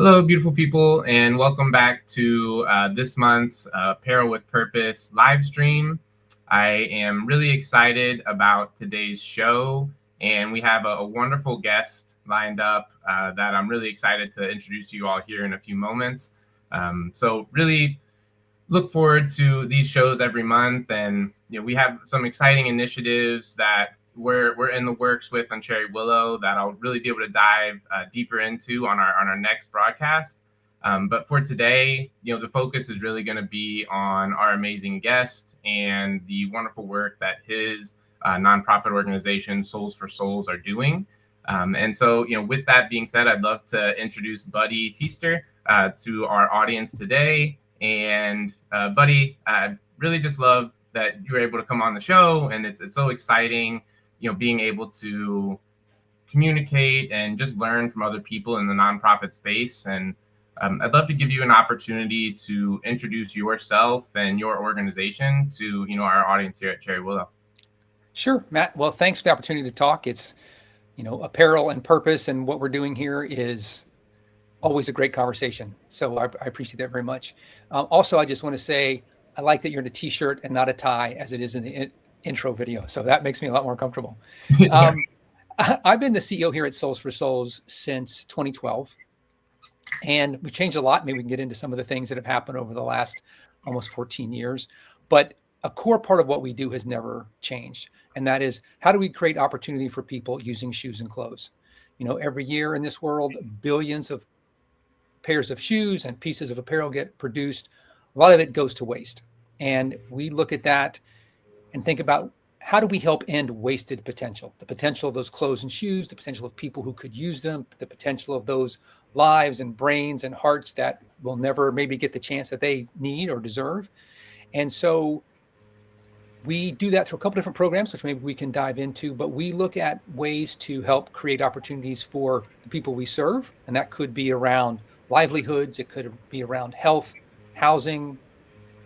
Hello, beautiful people, and welcome back to this month's Apparel with Purpose live stream. I am really excited about today's show, and we have a wonderful guest lined up that I'm really excited to introduce to you all here in a few moments. So really look forward to these shows every month, and we have some exciting initiatives that we're in the works with on Cherry Willow that I'll really be able to dive deeper into on our next broadcast. But for today, the focus is really going to be on our amazing guest and the wonderful work that his nonprofit organization Soles4Souls are doing. And so, with that being said, I'd love to introduce Buddy Teaster to our audience today. And Buddy, I really just love that you were able to come on the show, and it's so exciting, being able to communicate and just learn from other people in the nonprofit space. And I'd love to give you an opportunity to introduce yourself and your organization to our audience here at Cherry Willow. Sure, Matt. Well, thanks for the opportunity to talk. It's apparel and purpose, and what we're doing here is always a great conversation. So I appreciate that very much. Also, I just want to say I like that you're in a t-shirt and not a tie, as it is in the intro video. So that makes me a lot more comfortable. I've been the CEO here at Soles4Souls since 2012, and we've changed a lot. Maybe we can get into some of the things that have happened over the last almost 14 years. But a core part of what we do has never changed, and that is, how do we create opportunity for people using shoes and clothes? Every year in this world, billions of pairs of shoes and pieces of apparel get produced. A lot of it goes to waste. And we look at that and think about, how do we help end wasted potential? The potential of those clothes and shoes, the potential of people who could use them, the potential of those lives and brains and hearts that will never maybe get the chance that they need or deserve. And so we do that through a couple different programs, which maybe we can dive into, but we look at ways to help create opportunities for the people we serve. And that could be around livelihoods. It could be around health, housing,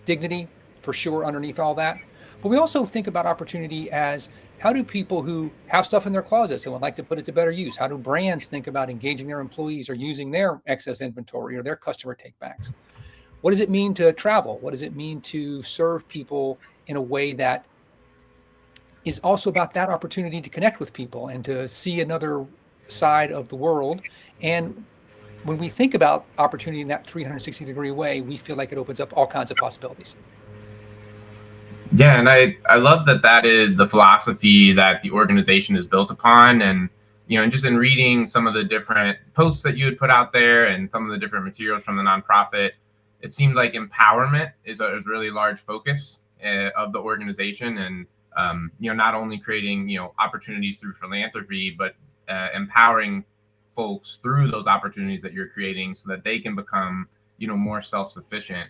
dignity, for sure, underneath all that. But we also think about opportunity as, how do people who have stuff in their closets and would like to put it to better use? How do brands think about engaging their employees or using their excess inventory or their customer takebacks? What does it mean to travel? What does it mean to serve people in a way that is also about that opportunity to connect with people and to see another side of the world? And when we think about opportunity in that 360-degree way, we feel like it opens up all kinds of possibilities. Yeah, and I love that is the philosophy that the organization is built upon. And, and just in reading some of the different posts that you had put out there and some of the different materials from the nonprofit, it seemed like empowerment is a really large focus of the organization. And, not only creating, opportunities through philanthropy, but empowering folks through those opportunities that you're creating so that they can become, more self-sufficient.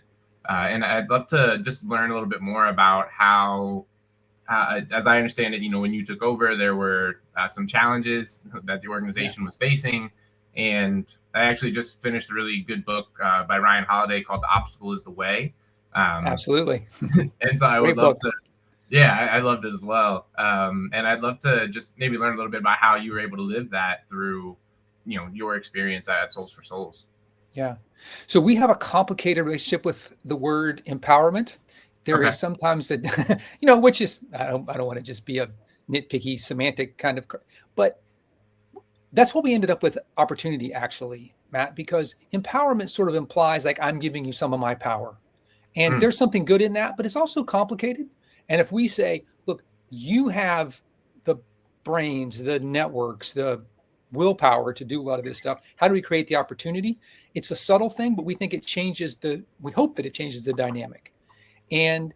And I'd love to just learn a little bit more about how, as I understand it, when you took over, there were some challenges that the organization was facing. And I actually just finished a really good book by Ryan Holiday called The Obstacle is the Way. Absolutely. And so I would love to, I loved it as well. And I'd love to just maybe learn a little bit about how you were able to live that through, your experience at Soles4Souls. Yeah. So we have a complicated relationship with the word empowerment. There is sometimes that, which is, I don't want to just be a nitpicky semantic kind of, but that's what we ended up with opportunity, actually, Matt, because empowerment sort of implies like, I'm giving you some of my power. And there's something good in that, but it's also complicated. And if we say, look, you have the brains, the networks, the willpower to do a lot of this stuff, how do we create the opportunity? It's a subtle thing, but we think it changes we hope that it changes the dynamic. And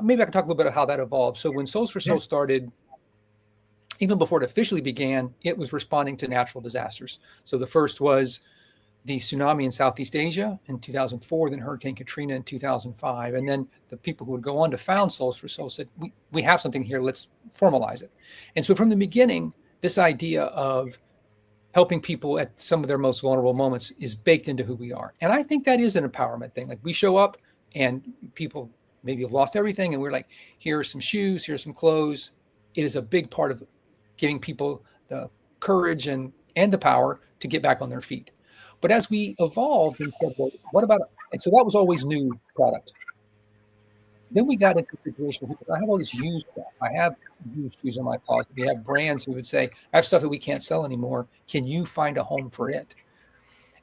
maybe I can talk a little bit about how that evolved. So when Soles4Souls started, even before it officially began, it was responding to natural disasters. So the first was the tsunami in Southeast Asia in 2004, then Hurricane Katrina in 2005. And then the people who would go on to found Soles4Souls said, we have something here, let's formalize it. And so from the beginning, this idea of helping people at some of their most vulnerable moments is baked into who we are. And I think that is an empowerment thing. Like, we show up and people maybe have lost everything, and we're like, here's some shoes, here's some clothes. It is a big part of giving people the courage and the power to get back on their feet. But as we evolved and said, well, what about, and so that was always new product. Then we got into a situation where I have all this used stuff. I have used shoes in my closet. We have brands who would say, I have stuff that we can't sell anymore. Can you find a home for it?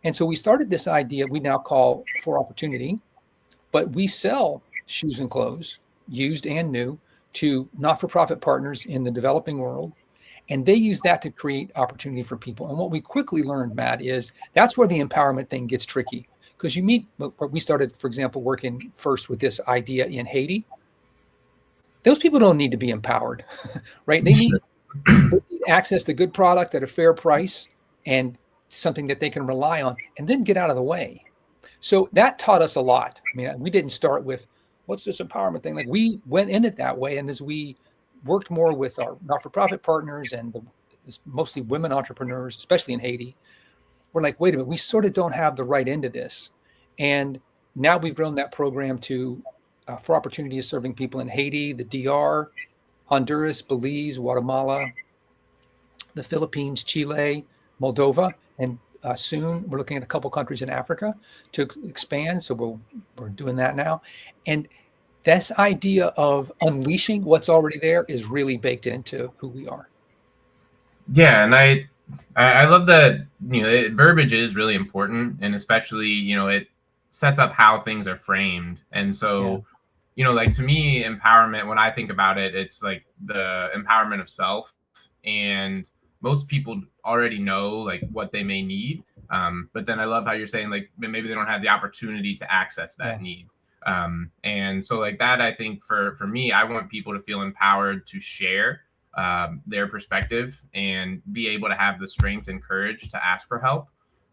And so we started this idea we now call For Opportunity, but we sell shoes and clothes, used and new, to not-for-profit partners in the developing world. And they use that to create opportunity for people. And what we quickly learned, Matt, is that's where the empowerment thing gets tricky. Because we started, for example, working first with this idea in Haiti. Those people don't need to be empowered, right? They need access to good product at a fair price and something that they can rely on, and then get out of the way. So that taught us a lot. I mean, we didn't start with, what's this empowerment thing? Like, we went in it that way. And as we worked more with our not-for-profit partners and mostly women entrepreneurs, especially in Haiti, we're like, wait a minute, we sort of don't have the right end of this. And now we've grown that program to For Opportunity is serving people in Haiti, the DR, Honduras, Belize, Guatemala, the Philippines, Chile, Moldova, and soon we're looking at a couple countries in Africa to expand. So we're doing that now. And this idea of unleashing what's already there is really baked into who we are. Yeah, and I love that, verbiage is really important, and especially, it sets up how things are framed. And so, like, to me, empowerment, when I think about it, it's like the empowerment of self. And most people already know like what they may need. But then I love how you're saying like maybe they don't have the opportunity to access that need. And so like that, I think for me, I want people to feel empowered to share their perspective and be able to have the strength and courage to ask for help.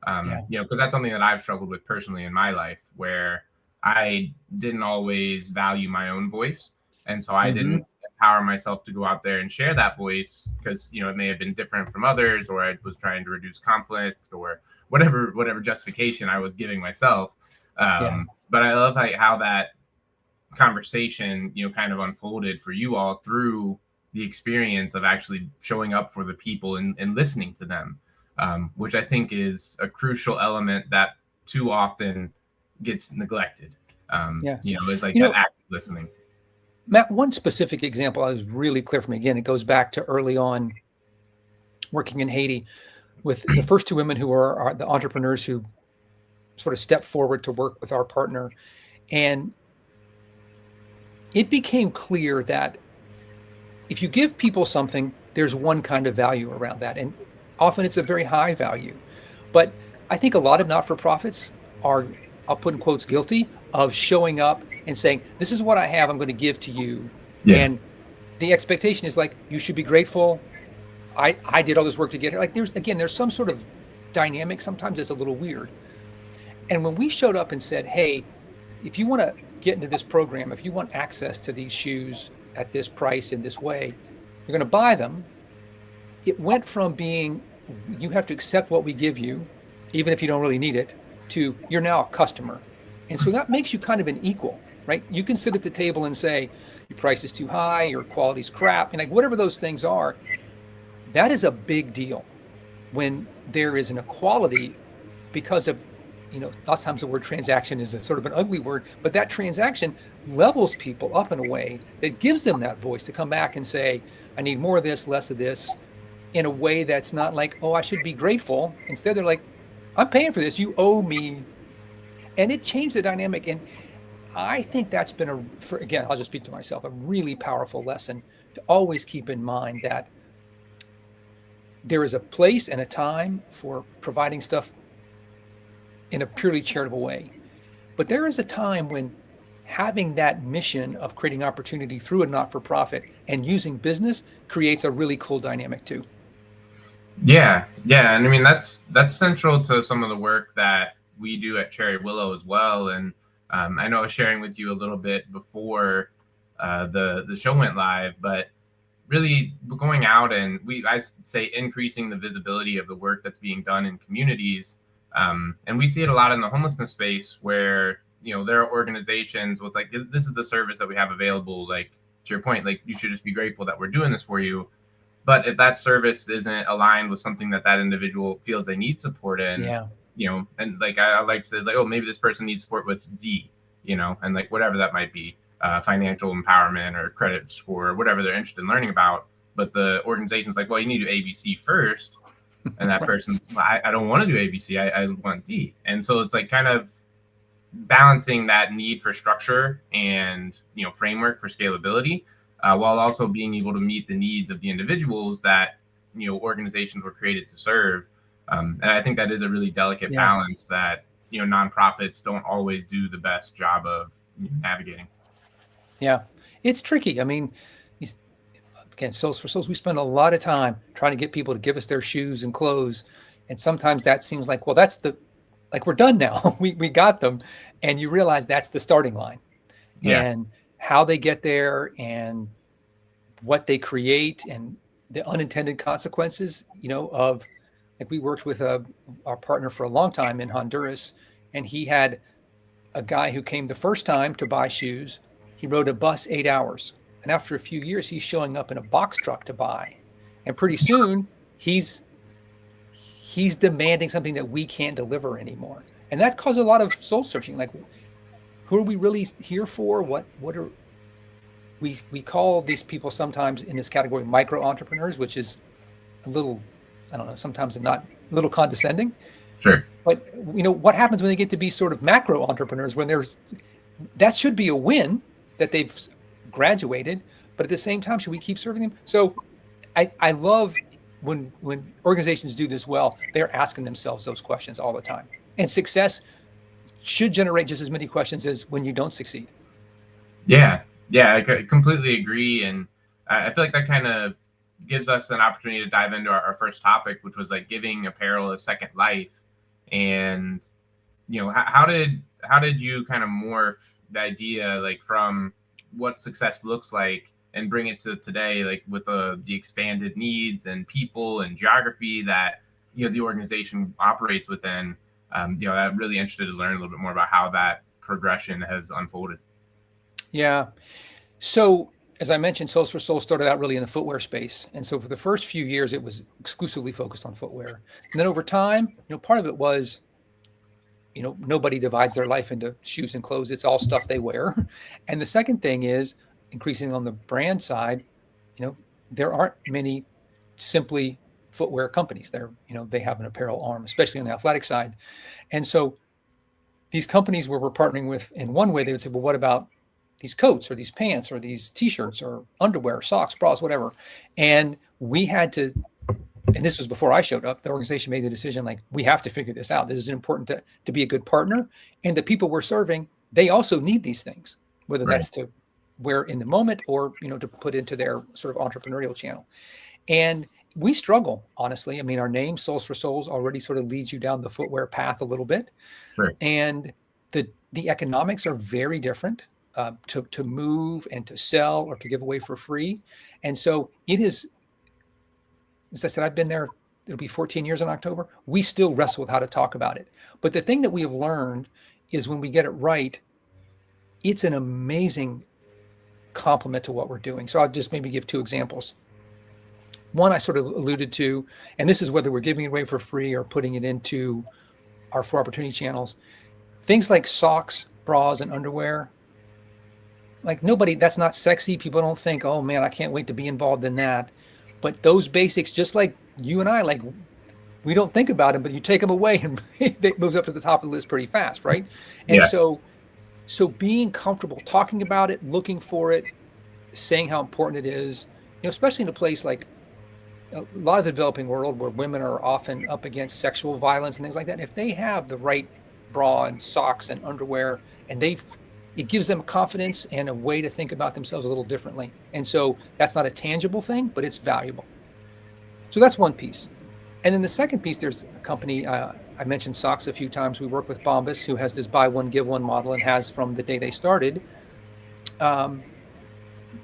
Because that's something that I've struggled with personally in my life, where I didn't always value my own voice. And so I didn't empower myself to go out there and share that voice because, it may have been different from others, or I was trying to reduce conflict, or whatever justification I was giving myself. But I love how that conversation, kind of unfolded for you all through the experience of actually showing up for the people and listening to them, which I think is a crucial element that too often gets neglected. It's like that active listening. Matt, one specific example is really clear for me. Again, it goes back to early on working in Haiti with the first two women who are the entrepreneurs who sort of stepped forward to work with our partner. And it became clear that if you give people something, there's one kind of value around that. And often it's a very high value. But I think a lot of not-for-profits are, I'll put in quotes, guilty of showing up and saying, this is what I have, I'm going to give to you. And the expectation is like, you should be grateful. I did all this work to get here. Like there's some sort of dynamic. Sometimes it's a little weird. And when we showed up and said, hey, if you want to get into this program, if you want access to these shoes at this price in this way, you're going to buy them. It went from being, you have to accept what we give you, even if you don't really need it, to you're now a customer. And so that makes you kind of an equal, right? You can sit at the table and say, your price is too high, your quality's crap, and like whatever those things are. That is a big deal when there is an equality because of, lots of times the word transaction is a sort of an ugly word, but that transaction levels people up in a way that gives them that voice to come back and say, I need more of this, less of this, in a way that's not like, oh, I should be grateful. Instead, they're like, I'm paying for this, you owe me. And it changed the dynamic. And I think that's been again, I'll just speak to myself, a really powerful lesson to always keep in mind that there is a place and a time for providing stuff in a purely charitable way. But there is a time when having that mission of creating opportunity through a not-for-profit and using business creates a really cool dynamic too. Yeah. And I mean, that's central to some of the work that we do at Cherry Willow as well. And I know I was sharing with you a little bit before the show went live, but really going out and I say increasing the visibility of the work that's being done in communities. And we see it a lot in the homelessness space where, there are organizations, well, it's like, this is the service that we have available. Like, to your point, like, you should just be grateful that we're doing this for you. But if that service isn't aligned with something that individual feels they need support in, and like I like to say, like, oh, maybe this person needs support with D, and like whatever that might be, financial empowerment or credit score, whatever they're interested in learning about. But the organization's like, well, you need to do ABC first. And that person, I don't want to do ABC. I want D. And so it's like kind of balancing that need for structure and, framework for scalability, while also being able to meet the needs of the individuals that, organizations were created to serve. And I think that is a really delicate balance that, nonprofits don't always do the best job of navigating. Yeah, it's tricky. I mean, again, Soles4Souls, we spend a lot of time trying to get people to give us their shoes and clothes. And sometimes that seems like, well, like we're done now. we got them. And you realize that's the starting line. Yeah. And how they get there and what they create and the unintended consequences, of, like, we worked with our partner for a long time in Honduras, and he had a guy who came the first time to buy shoes. He rode a bus 8 hours. And after a few years, he's showing up in a box truck to buy. And pretty soon he's demanding something that we can't deliver anymore. And that caused a lot of soul searching. Like, who are we really here for? What are we call these people sometimes in this category micro entrepreneurs, which is a little, I don't know, sometimes not a little condescending. Sure. But what happens when they get to be sort of macro entrepreneurs, when that should be a win that they've graduated, but at the same time, should we keep serving them? So I love when organizations do this well, they're asking themselves those questions all the time. And success should generate just as many questions as when you don't succeed. Yeah, I completely agree. And I feel like that kind of gives us an opportunity to dive into our first topic, which was like giving apparel a second life. And, how did you kind of morph the idea, like, from what success looks like and bring it to today, like with the expanded needs and people and geography that, the organization operates within? I'm really interested to learn a little bit more about how that progression has unfolded. Yeah. So as I mentioned, Soles4Souls started out really in the footwear space. And so for the first few years, it was exclusively focused on footwear. And then over time, part of it was, nobody divides their life into shoes and clothes. It's all stuff they wear. And the second thing is, increasingly on the brand side, there aren't many simply footwear companies. They have an apparel arm, especially on the athletic side. And so these companies where we're partnering with, in one way, they would say, well, what about these coats or these pants or these t-shirts or underwear, socks, bras, whatever. And we had to, and this was before I showed up, the organization made the decision, like, we have to figure this out. This is important to be a good partner. And the people we're serving, they also need these things, whether that's to wear in the moment or, to put into their sort of entrepreneurial channel. And we struggle, honestly. I mean, our name, Soles4Souls, already sort of leads you down the footwear path a little bit. Sure. And the economics are very different. To move and to sell or to give away for free. And so it is, as I said, I've been there, it'll be 14 years in October. We still wrestle with how to talk about it. But the thing that we have learned is when we get it right, it's an amazing complement to what we're doing. So I'll just maybe give two examples. One I sort of alluded to, and this is whether we're giving it away for free or putting it into our 4 opportunity channels. Things like socks, bras, and underwear. Like, that's not sexy. People don't think, oh man, I can't wait to be involved in that. But those basics, just like you and I, like, we don't think about them, but you take them away and it moves up to the top of the list pretty fast, right? And so being comfortable talking about it, looking for it, saying how important it is, especially in a place like a lot of the developing world where women are often up against sexual violence and things like that. If they have the right bra and socks and underwear, and it gives them confidence and a way to think about themselves a little differently. And so that's not a tangible thing, but it's valuable. So that's one piece. And then the second piece, there's a company, I mentioned socks a few times. We work with Bombas, who has this buy one, give one model and has from the day they started.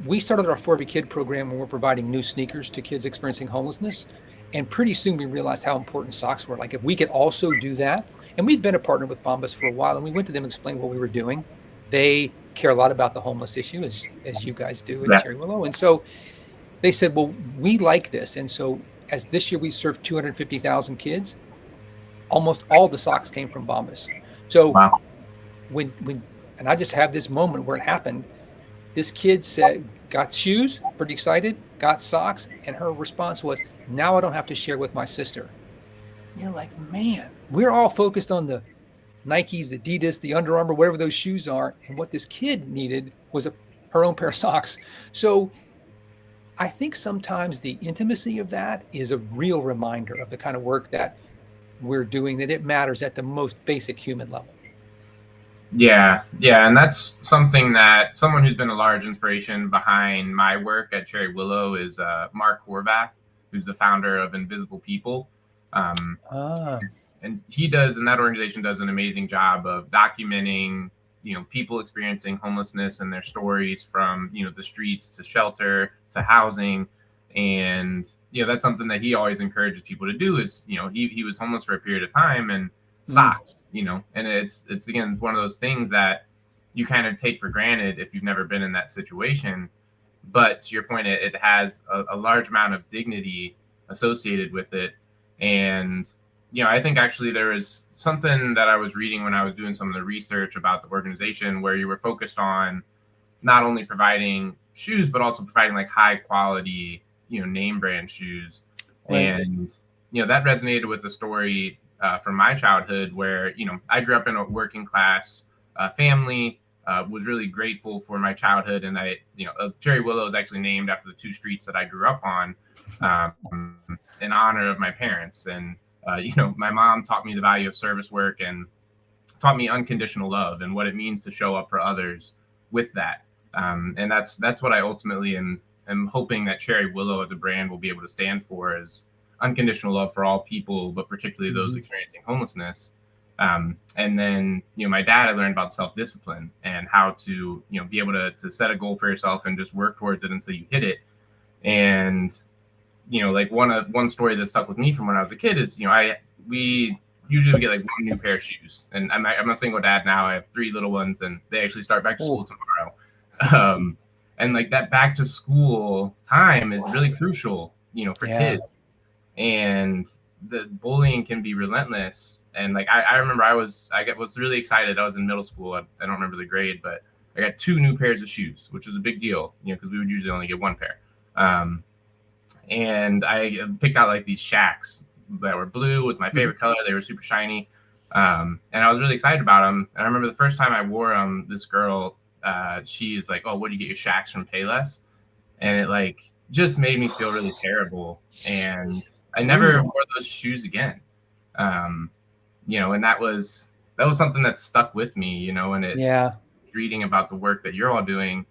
We started our For Every Kid program when we're providing new sneakers to kids experiencing homelessness. And pretty soon we realized how important socks were. Like, if we could also do that, and we'd been a partner with Bombas for a while, and we went to them and explained what we were doing. They care a lot about the homeless issue, as you guys do at Cherry Willow. And so they said, well, we like this. And so as this year we served 250,000 kids, almost all the socks came from Bombas. So Wow. when and I just have this moment where it happened. This kid said, got shoes, pretty excited, got socks, and her response was, now I don't have to share with my sister. You're like, man, we're all focused on the Nikes, the Adidas, the Under Armour, whatever those shoes are. And what this kid needed was her own pair of socks. So I think sometimes the intimacy of that is a real reminder of the kind of work that we're doing, that it matters at the most basic human level. Yeah, and that's something that someone who's been a large inspiration behind my work at Cherry Willow is Mark Horvath, who's the founder of Invisible People. And he does, and that organization does an amazing job of documenting, people experiencing homelessness and their stories from, the streets to shelter to housing. And, that's something that he always encourages people to do is, he was homeless for a period of time and socks, and it's again, it's one of those things that you kind of take for granted if you've never been in that situation. But to your point, it has a large amount of dignity associated with it. And, I think actually there was something that I was reading when I was doing some of the research about the organization where you were focused on not only providing shoes, but also providing like high quality, name brand shoes. Right. And, that resonated with the story from my childhood where, I grew up in a working class family, was really grateful for my childhood. And Cherry Willow is actually named after the two streets that I grew up on in honor of my parents. And, my mom taught me the value of service work and taught me unconditional love and what it means to show up for others with that. And that's what I ultimately am hoping that Cherry Willow as a brand will be able to stand for, is unconditional love for all people, but particularly those experiencing homelessness. And then, my dad, I learned about self-discipline and how to, be able to set a goal for yourself and just work towards it until you hit it. And, like one story that stuck with me from when I was a kid is, we usually would get like one new pair of shoes. And I'm a single dad now. I have 3 little ones and they actually start back to school tomorrow. And like that back to school time is really crucial, for kids. And the bullying can be relentless. And like, I remember I was really excited. I was in middle school. I don't remember the grade, but I got 2 new pairs of shoes, which was a big deal, because we would usually only get 1 pair. And I picked out like these Shacks that were blue, was my favorite color. They were super shiny. And I was really excited about them. And I remember the first time I wore them, this girl, she is like, oh, what do you get your Shacks from Payless? And it like just made me feel really terrible. And I never wore those shoes again. And that was something that stuck with me, and reading about the work that you're all doing,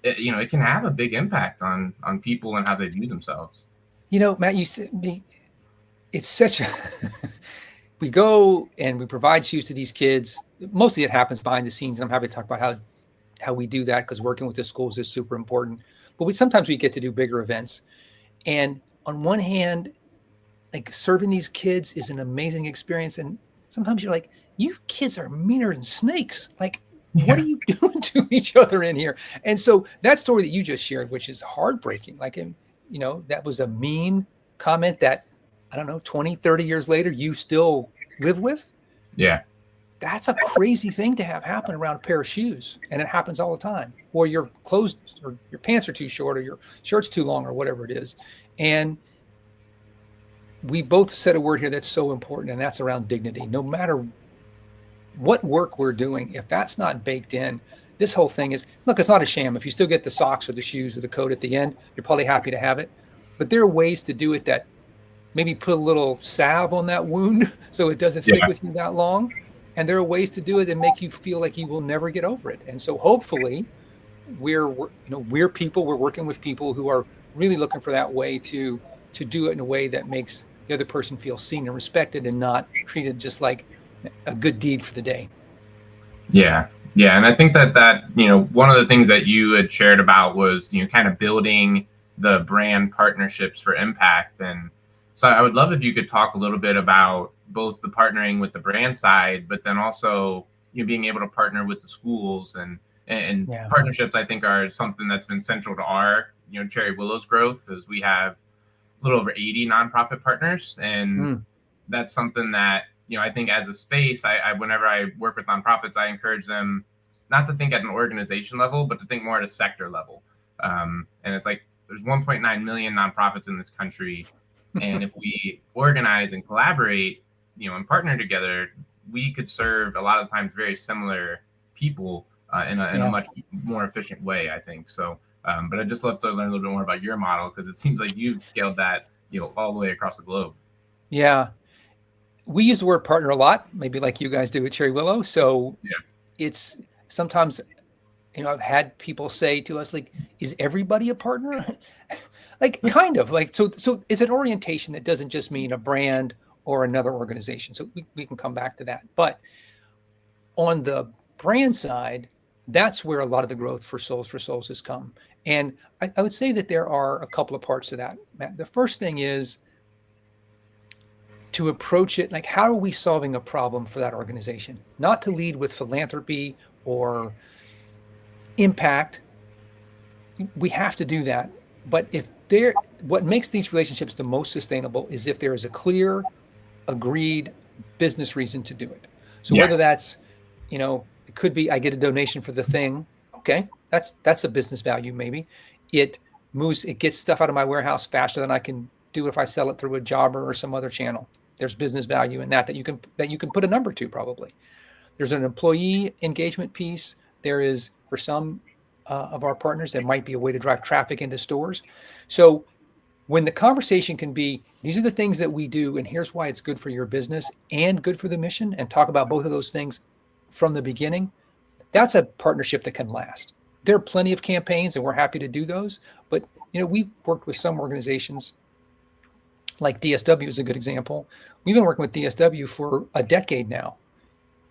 it can have a big impact on people and how they view themselves. Matt, you said it's such a, we go and we provide shoes to these kids. Mostly it happens behind the scenes. And I'm happy to talk about how we do that, because working with the schools is super important. But sometimes we get to do bigger events. And on one hand, like serving these kids is an amazing experience. And sometimes you're like, you kids are meaner than snakes. Like, what are you doing to each other in here? And so that story that you just shared, which is heartbreaking, like, that was a mean comment that, I don't know, 20, 30 years later, you still live with. Yeah. That's a crazy thing to have happen around a pair of shoes. And it happens all the time. Or your clothes or your pants are too short or your shirt's too long or whatever it is. And we both said a word here that's so important, and that's around dignity. No matter what work we're doing, if that's not baked in, this whole thing is, look, it's not a sham. If you still get the socks or the shoes or the coat at the end, you're probably happy to have it. But there are ways to do it that maybe put a little salve on that wound so it doesn't stick with you that long. And there are ways to do it that make you feel like you will never get over it. And so hopefully we're working with people who are really looking for that way to do it in a way that makes the other person feel seen and respected and not treated just like a good deed for the day. Yeah. And I think that, one of the things that you had shared about was, kind of building the brand partnerships for impact. And so I would love if you could talk a little bit about both the partnering with the brand side, but then also, being able to partner with the schools and partnerships, I think, are something that's been central to our, Cherry Willow's growth, as we have a little over 80 nonprofit partners. And that's something that, I think as a space, I whenever I work with nonprofits, I encourage them not to think at an organization level, but to think more at a sector level. And it's like there's 1.9 million nonprofits in this country. And if we organize and collaborate, and partner together, we could serve a lot of times very similar people in a much more efficient way, I think. So, but I'd just love to learn a little bit more about your model, because it seems like you've scaled that, all the way across the globe. Yeah. We use the word partner a lot, maybe like you guys do at Cherry Willow. So it's sometimes, I've had people say to us, like, is everybody a partner? Like, kind of like, so it's an orientation that doesn't just mean a brand or another organization. So we can come back to that. But on the brand side, that's where a lot of the growth for Soles4Souls has come. And I would say that there are a couple of parts to that, Matt. The first thing is to approach it like, how are we solving a problem for that organization? Not to lead with philanthropy or impact. We have to do that. But what makes these relationships the most sustainable is if there is a clear, agreed business reason to do it. So whether that's, it could be I get a donation for the thing. Okay, that's a business value. Maybe it gets stuff out of my warehouse faster than I can do if I sell it through a jobber or some other channel. There's business value in that you can put a number to. Probably there's an employee engagement piece. There is, for some of our partners, there might be a way to drive traffic into stores. So when the conversation can be, these are the things that we do, and here's why it's good for your business and good for the mission, and talk about both of those things from the beginning, that's a partnership that can last. There are plenty of campaigns, and we're happy to do those. But, we've worked with some organizations, like DSW is a good example. We've been working with DSW for a decade now.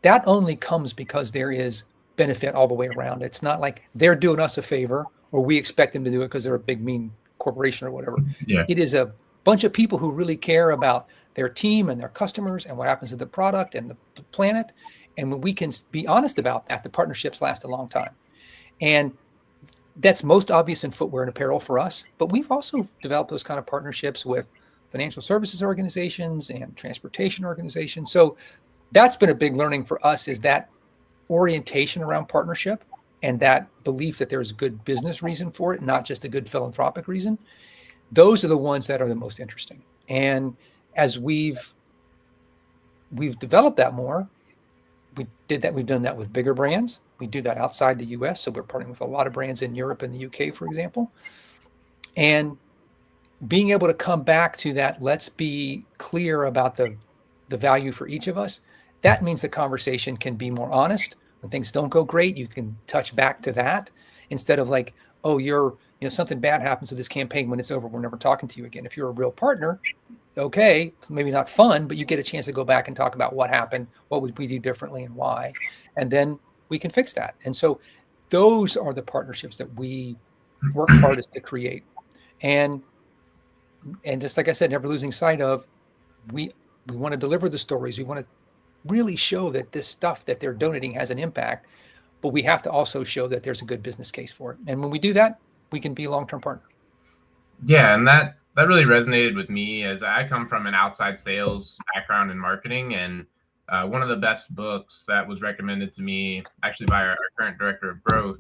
That only comes because there is benefit all the way around. It's not like they're doing us a favor or we expect them to do it because they're a big, mean corporation or whatever. Yeah. It is a bunch of people who really care about their team and their customers and what happens to the product and the planet. And when we can be honest about that, the partnerships last a long time. And that's most obvious in footwear and apparel for us. But we've also developed those kind of partnerships with financial services organizations and transportation organizations. So that's been a big learning for us, is that orientation around partnership and that belief that there's good business reason for it, not just a good philanthropic reason. Those are the ones that are the most interesting. And as we've developed that more, we've done that with bigger brands. We do that outside the US. So we're partnering with a lot of brands in Europe and the UK, for example. And being able to come back to that, let's be clear about the value for each of us. That means the conversation can be more honest. When things don't go great, you can touch back to that instead of like, oh, something bad happens with this campaign. When it's over, we're never talking to you again. If you're a real partner, okay, maybe not fun, but you get a chance to go back and talk about what happened, what would we do differently and why, and then we can fix that. And so those are the partnerships that we work hardest to create. And just like I said, never losing sight of, we want to deliver the stories. We want to really show that this stuff that they're donating has an impact, but we have to also show that there's a good business case for it. And when we do that, we can be a long-term partner. Yeah, and that really resonated with me, as I come from an outside sales background in marketing. And one of the best books that was recommended to me, actually by our current director of growth,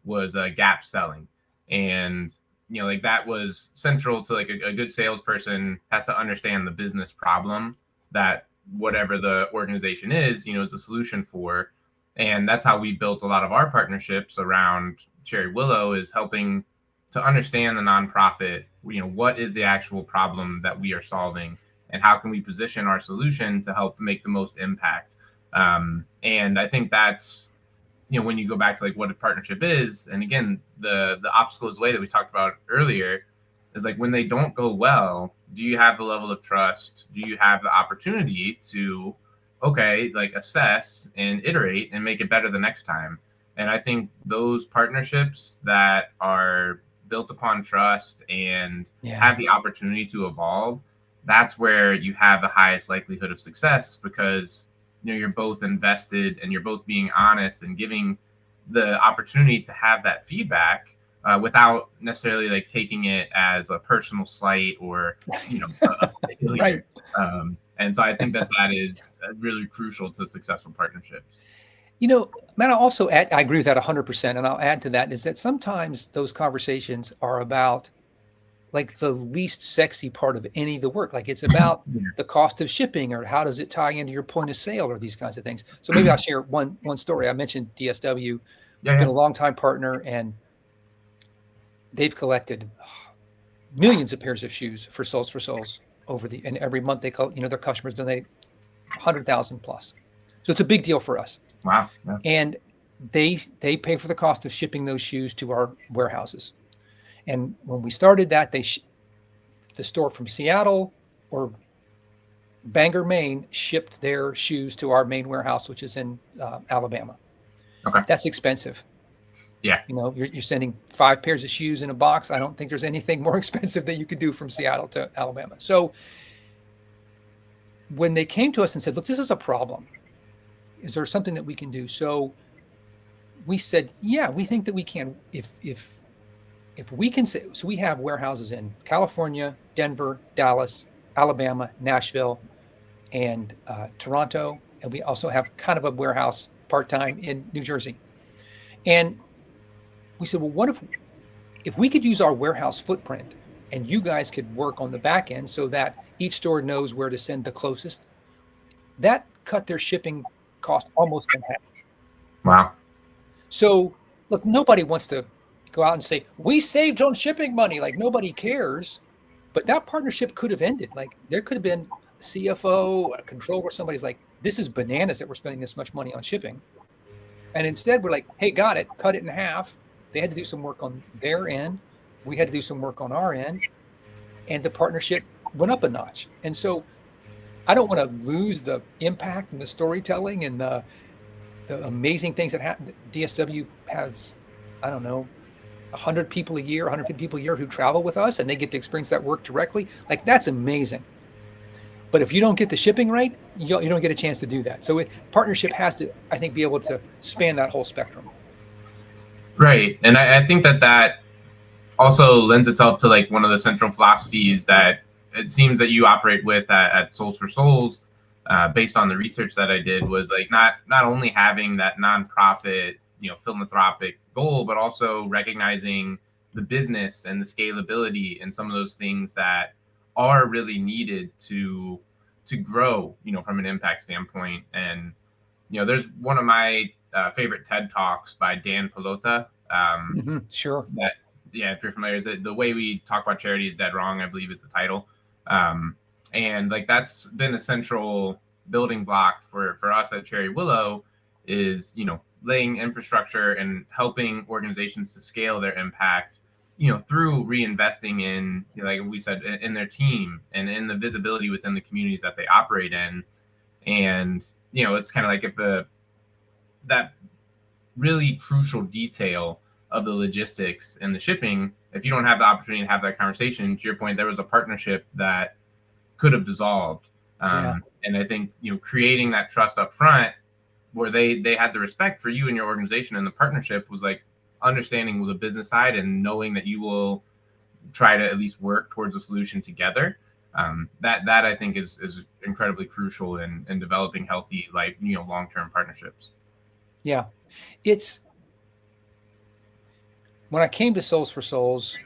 was Gap Selling. And like that was central to like a good salesperson has to understand the business problem that whatever the organization is a solution for. And that's how we built a lot of our partnerships around Cherry Willow, is helping to understand the nonprofit, what is the actual problem that we are solving and how can we position our solution to help make the most impact. And I think that's, when you go back to like what a partnership is, and again, the obstacles way that we talked about earlier is like, when they don't go well, do you have the level of trust? Do you have the opportunity to, assess and iterate and make it better the next time? And I think those partnerships that are built upon trust and have the opportunity to evolve, that's where you have the highest likelihood of success, because you're both invested and you're both being honest and giving the opportunity to have that feedback without necessarily like taking it as a personal slight or a failure. Right. And so I think that is really crucial to successful partnerships. Matt, I agree with that 100%. And I'll add to that is that sometimes those conversations are about like the least sexy part of any of the work. Like it's about the cost of shipping, or how does it tie into your point of sale, or these kinds of things. So maybe I'll share one story. I mentioned DSW, been a long-time partner, and they've collected millions of pairs of shoes for Soles4Souls and every month they their customers donate 100,000 plus. So it's a big deal for us. Wow. Yeah. And they pay for the cost of shipping those shoes to our warehouses. And when we started that, the store from Seattle or Bangor, Maine, shipped their shoes to our main warehouse, which is in Alabama. Okay. That's expensive. Yeah. You're sending 5 pairs of shoes in a box. I don't think there's anything more expensive that you could do from Seattle to Alabama. So when they came to us and said, look, this is a problem. Is there something that we can do? So we said, yeah, we think that we can. If we can say, so we have warehouses in California, Denver, Dallas, Alabama, Nashville, and Toronto. And we also have kind of a warehouse part-time in New Jersey. And we said, well, what if we could use our warehouse footprint and you guys could work on the back end so that each store knows where to send the closest? That cut their shipping cost almost in half. Wow. So look, nobody wants to go out and say, we saved on shipping money. Like nobody cares, but that partnership could have ended. Like there could have been a CFO, a controller, somebody's like, this is bananas that we're spending this much money on shipping. And instead we're like, hey, got it, cut it in half. They had to do some work on their end. We had to do some work on our end, and the partnership went up a notch. And so I don't want to lose the impact and the storytelling and the amazing things that happen. DSW has, I don't know, 100 people a year, 150 people a year who travel with us, and they get to experience that work directly. Like that's amazing. But if you don't get the shipping right, you don't get a chance to do that. So partnership has to, I think, be able to span that whole spectrum. Right. And I think that also lends itself to like one of the central philosophies that it seems that you operate with at Soles4Souls, based on the research that I did, was like not only having that nonprofit, philanthropic goal, but also recognizing the business and the scalability and some of those things that are really needed to grow, from an impact standpoint. And, there's one of my favorite TED Talks by Dan Pelota. Sure. That, yeah, if you're familiar, is it The Way We Talk About Charity is Dead Wrong, I believe is the title. And like that's been a central building block for us at Cherry Willow is, laying infrastructure and helping organizations to scale their impact, through reinvesting in, like we said, in their team and in the visibility within the communities that they operate in. And, it's kind of like if that really crucial detail of the logistics and the shipping, if you don't have the opportunity to have that conversation, to your point, there was a partnership that could have dissolved. And I think, creating that trust up front where they had the respect for you and your organization, and the partnership was like understanding the business side and knowing that you will try to at least work towards a solution together. That I think is incredibly crucial in developing healthy, like, long-term partnerships. Yeah. It's when I came to Soles4Souls,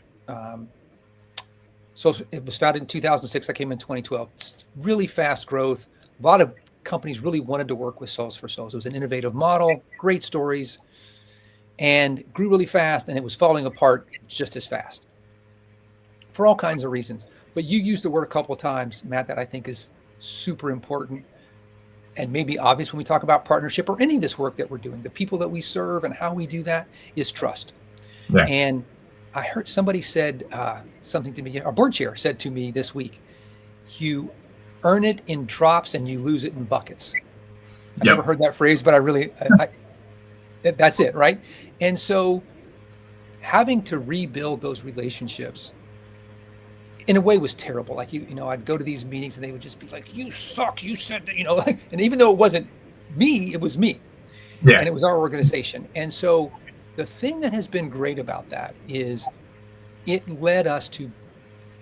so it was founded in 2006. I came in 2012. It's really fast growth. A lot of companies really wanted to work with Soles4Souls. It was an innovative model, great stories, and grew really fast, and it was falling apart just as fast for all kinds of reasons. But you used the word a couple of times, Matt, that I think is super important and maybe obvious when we talk about partnership or any of this work that we're doing. The people that we serve and how we do that is trust. Yeah. And I heard somebody said something to me, our board chair said to me this week, you earn it in drops and you lose it in buckets. I never heard that phrase, but that's it, right? And so having to rebuild those relationships in a way was terrible. Like, I'd go to these meetings and they would just be like, you suck, you said that, and even though it wasn't me, it was me. Yeah. And it was our organization. And so the thing that has been great about that is it led us to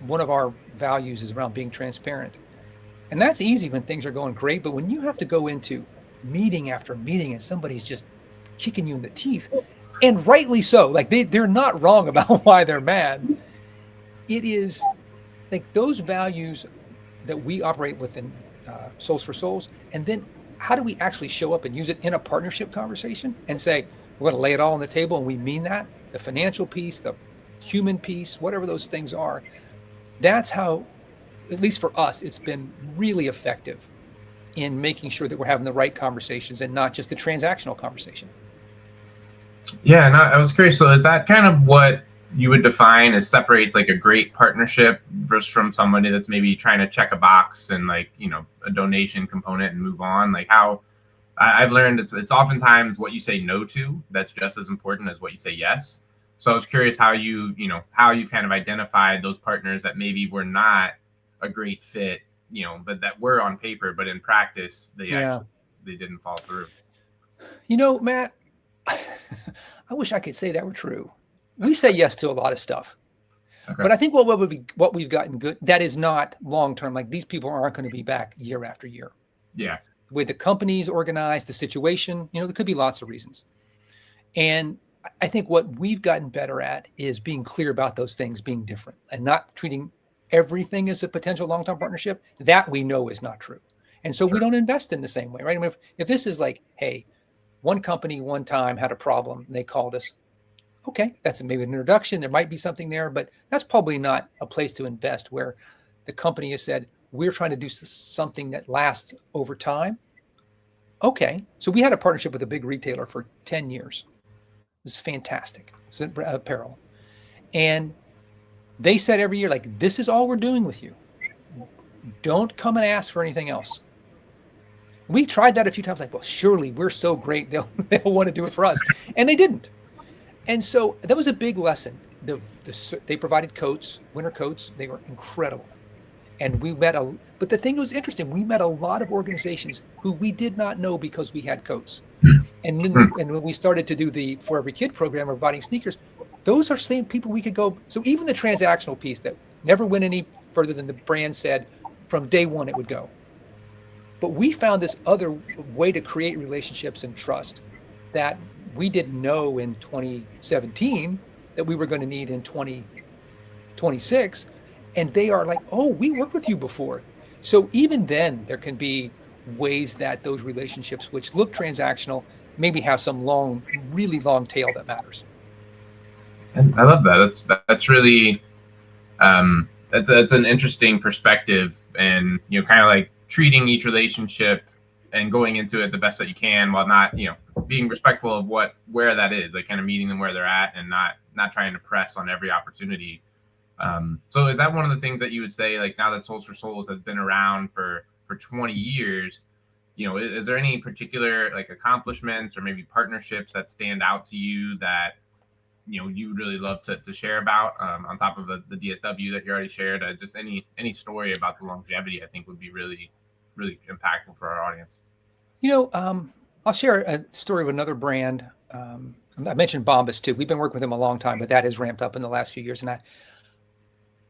one of our values is around being transparent. And that's easy when things are going great. But when you have to go into meeting after meeting and somebody's just kicking you in the teeth, and rightly so, like they're not wrong about why they're mad. It is like those values that we operate within Souls for Souls. And then how do we actually show up and use it in a partnership conversation and say, we're going to lay it all on the table, and we mean that? The financial piece, the human piece, whatever those things are. That's how, at least for us, it's been really effective in making sure that we're having the right conversations and not just a transactional conversation. Yeah, and I was curious. So is that kind of what you would define as separates like a great partnership versus from somebody that's maybe trying to check a box and like, you know, a donation component and move on? Like how I've learned it's oftentimes what you say no to that's just as important as what you say yes. So I was curious how you've kind of identified those partners that maybe were not a great fit, you know, but that were on paper, but in practice they didn't fall through. You know, Matt, I wish I could say that were true. We say yes to a lot of stuff, but I think what we've gotten good, that is not long-term. Like these people aren't going to be back year after year. Yeah. The way the company's organized, the situation, you know, there could be lots of reasons. And I think what we've gotten better at is being clear about those things being different and not treating everything as a potential long-term partnership. That we know is not true. And so we don't invest in the same way, right? I mean, if this is like, hey, one company one time had a problem and they called us, okay, that's maybe an introduction. There might be something there, but that's probably not a place to invest where the company has said, we're trying to do something that lasts over time. Okay. So we had a partnership with a big retailer for 10 years. It was fantastic. It's Apparel. And they said every year, like, this is all we're doing with you. Don't come and ask for anything else. We tried that a few times, like, well, surely we're so great, they'll want to do it for us. And they didn't. And so that was a big lesson. They provided coats, winter coats. They were incredible. And we met but the thing that was interesting, we met a lot of organizations who we did not know because we had coats. And when we started to do the For Every Kid program of providing sneakers, those are same people we could go. So even the transactional piece that never went any further than the brand said, from day one it would go. But we found this other way to create relationships and trust that we didn't know in 2017 that we were going to need in 2026. And they are like, oh, we worked with you before. So even then, there can be ways that those relationships, which look transactional, maybe have some really long tail that matters. And I love that. That's really, that's an interesting perspective, and, you know, kind of like treating each relationship and going into it the best that you can while not, you know, being respectful of where that is, like kind of meeting them where they're at and not trying to press on every opportunity. So is that one of the things that you would say, like now that Souls for Souls has been around for 20 years, you know, is there any particular like accomplishments or maybe partnerships that stand out to you that, you know, you would really love to share about, on top of the DSW that you already shared? Just any story about the longevity, I think would be really, really impactful for our audience. You know, I'll share a story of another brand. I mentioned Bombas too. We've been working with them a long time, but that has ramped up in the last few years. And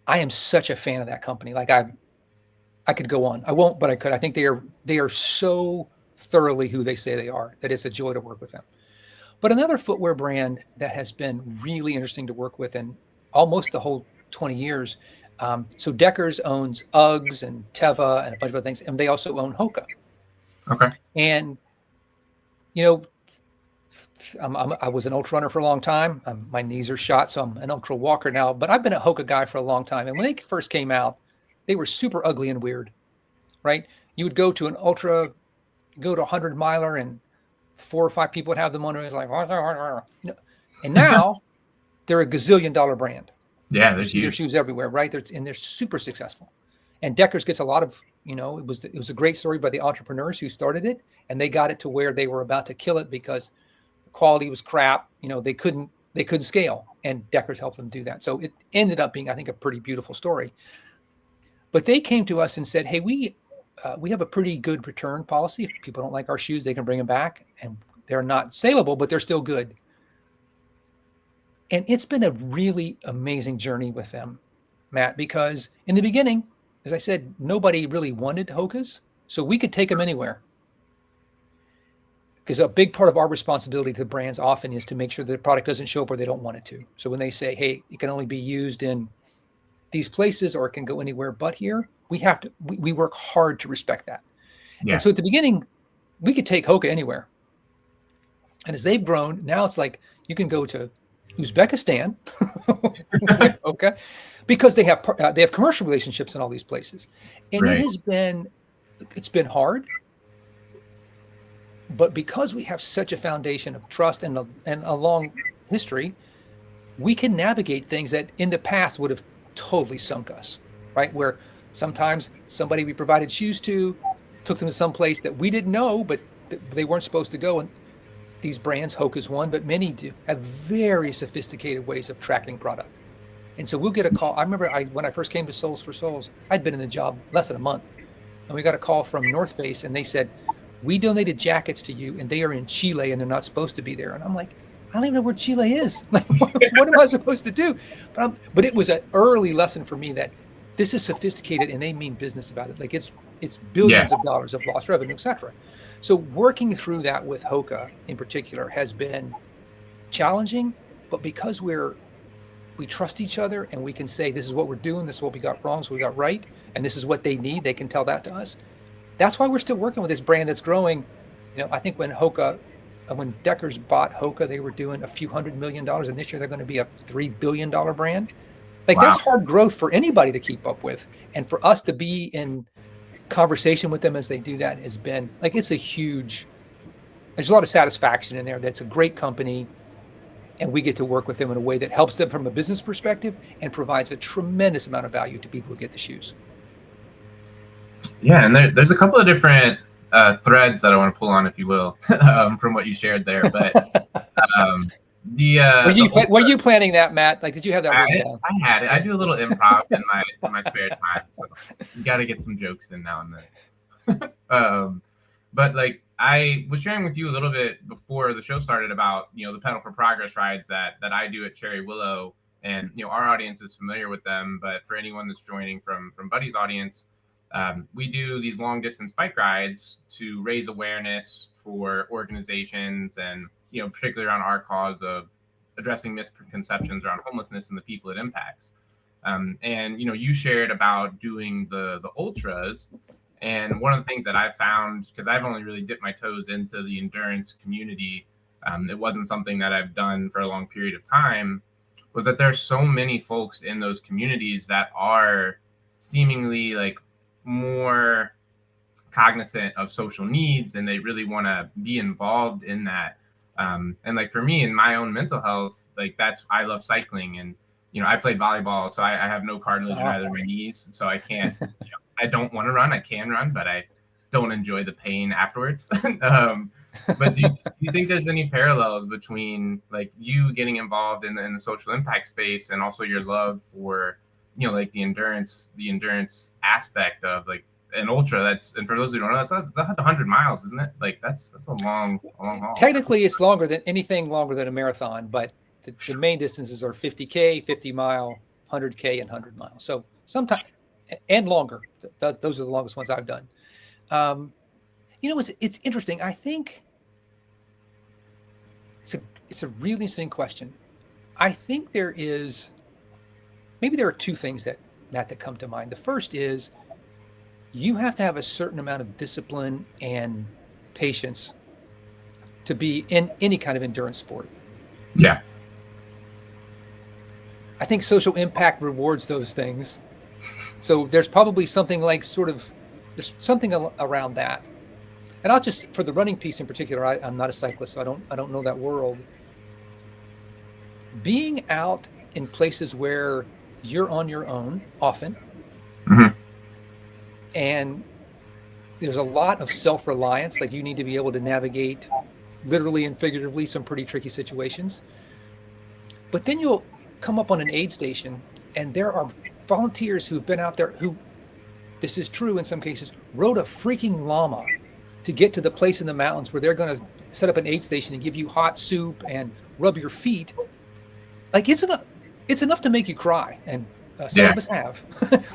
I am such a fan of that company. Like I could go on. I won't, but I could. I think they are so thoroughly who they say they are that it's a joy to work with them. But another footwear brand that has been really interesting to work with in almost the whole 20 years. So Deckers owns Uggs and Teva and a bunch of other things, and they also own Hoka. Okay. And, you know, I was an ultra runner for a long time. My knees are shot, so I'm an ultra walker now. But I've been a Hoka guy for a long time. And when they first came out, they were super ugly and weird, right? You would go to an ultra, go to a 100-miler, and 4 or 5 people would have them on. It was like, and now they're a gazillion-dollar brand. Yeah, there's shoes everywhere, right? They're super successful. And Deckers gets a lot of, you know, it was a great story by the entrepreneurs who started it, and they got it to where they were about to kill it because the quality was crap. You know, they couldn't scale, and Deckers helped them do that. So it ended up being, I think, a pretty beautiful story. But they came to us and said, hey, we have a pretty good return policy. If people don't like our shoes, they can bring them back, and they're not saleable, but they're still good. And it's been a really amazing journey with them, Matt, because in the beginning, as I said, nobody really wanted Hoka's, so we could take them anywhere. Because a big part of our responsibility to the brands often is to make sure that the product doesn't show up where they don't want it to. So when they say, hey, it can only be used in these places or it can go anywhere but here, we work hard to respect that. Yeah. And so at the beginning, we could take Hoka anywhere. And as they've grown, now it's like you can go to Uzbekistan, okay, because they have commercial relationships in all these places. And right. It's been hard. But because we have such a foundation of trust and a long history, we can navigate things that in the past would have totally sunk us, right? Where sometimes somebody we provided shoes to took them to some place that we didn't know, but they weren't supposed to go. And these brands, Hoka's one, but many do have very sophisticated ways of tracking product. And so we'll get a call. I remember when I first came to Soles4Souls, I'd been in the job less than a month. And we got a call from North Face and they said, we donated jackets to you and they are in Chile and they're not supposed to be there. And I'm like, I don't even know where Chile is. Like, what am I supposed to do? But it was an early lesson for me that this is sophisticated and they mean business about it. Like it's billions of dollars of lost revenue, et cetera. So working through that with Hoka in particular has been challenging, but because we trust each other and we can say, this is what we're doing, this is what we got wrong, this is what we got right, and this is what they need, they can tell that to us. That's why we're still working with this brand that's growing. You know, I think when Deckers bought Hoka, they were doing a few $100 million, and this year they're going to be a $3 billion brand. Like That's hard growth for anybody to keep up with. And for us to be in conversation with them as they do that has been like, there's a lot of satisfaction in there. That's a great company. And we get to work with them in a way that helps them from a business perspective and provides a tremendous amount of value to people who get the shoes. Yeah, and there's a couple of different threads that I want to pull on, if you will, from what you shared there. But were you planning that, Matt? Like, did you have that written down? I had it. I do a little improv in my spare time, so you got to get some jokes in now and then. But like I was sharing with you a little bit before the show started about the Pedal for Progress rides that I do at Cherry Willow, and our audience is familiar with them. But for anyone that's joining from Buddy's audience. We do these long distance bike rides to raise awareness for organizations and, particularly around our cause of addressing misconceptions around homelessness and the people it impacts. And, you shared about doing the ultras. And one of the things that I found, because I've only really dipped my toes into the endurance community, it wasn't something that I've done for a long period of time, was that there are so many folks in those communities that are seemingly like more cognizant of social needs and they really want to be involved in that. And like for me in my own mental health, like I love cycling and, I played volleyball, so I have no cartilage in either of my knees. So I can't, I don't want to run. I can run, but I don't enjoy the pain afterwards. But do you think there's any parallels between like you getting involved in the social impact space and also your love for like the endurance aspect of like an ultra? And for those who don't know, that's 100 miles, isn't it? Like that's a long haul. Technically, it's longer than a marathon, but the main distances are 50K, 50 mile, 100K, and 100 miles. So sometimes and longer. Those are the longest ones I've done. It's interesting. I think it's a really interesting question. I think maybe there are two things that come to mind. The first is you have to have a certain amount of discipline and patience to be in any kind of endurance sport. Yeah. I think social impact rewards those things. So there's probably something like there's something around that. And I'll just, for the running piece in particular, I'm not a cyclist, so I don't know that world. Being out in places where you're on your own often. Mm-hmm. And there's a lot of self-reliance. Like you need to be able to navigate literally and figuratively some pretty tricky situations. But then you'll come up on an aid station and there are volunteers who've been out there who, this is true in some cases, rode a freaking llama to get to the place in the mountains where they're going to set up an aid station and give you hot soup and rub your feet. Like it's enough to make you cry. And Some of us have.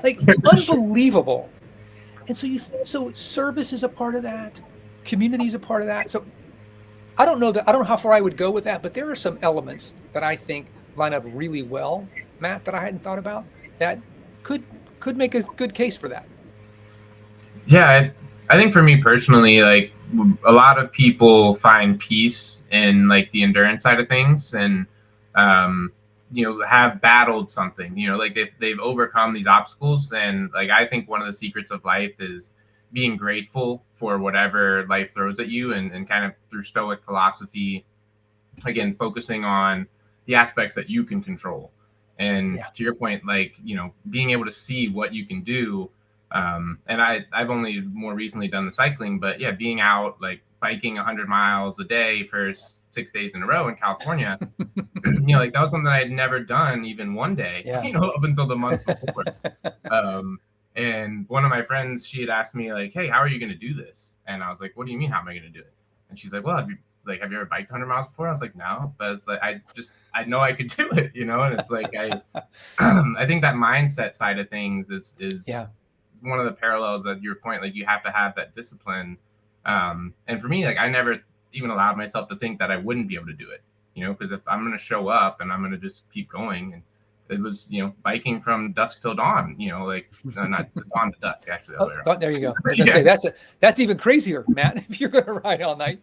Like, unbelievable. And so so service is a part of that. Community is a part of that. So I don't know how far I would go with that, but there are some elements that I think line up really well, Matt, that I hadn't thought about that could make a good case for that. Yeah, I think for me personally, like, a lot of people find peace in like the endurance side of things, and have battled something, like they've overcome these obstacles. And like, I think one of the secrets of life is being grateful for whatever life throws at you, and kind of through Stoic philosophy, again, focusing on the aspects that you can control. And to your point, like, being able to see what you can do. And I've only more recently done the cycling, but yeah, being out like biking 100 miles a day for 6 days in a row in California, like that was something I had never done even one day, up until the month before. And one of my friends, she had asked me like, hey, how are you going to do this? And I was like, what do you mean, how am I going to do it? And she's like, well, have you ever biked 100 miles before? I was like, no, but it's like, I know I could do it, and it's like, I think that mindset side of things is one of the parallels that your point, like, you have to have that discipline. And for me, like, I never even allowed myself to think that I wouldn't be able to do it, because if I'm going to show up and I'm going to just keep going. And it was, biking from dusk till dawn, not dawn to dusk, actually. There you go. I was gonna say, that's even crazier, Matt, if you're going to ride all night.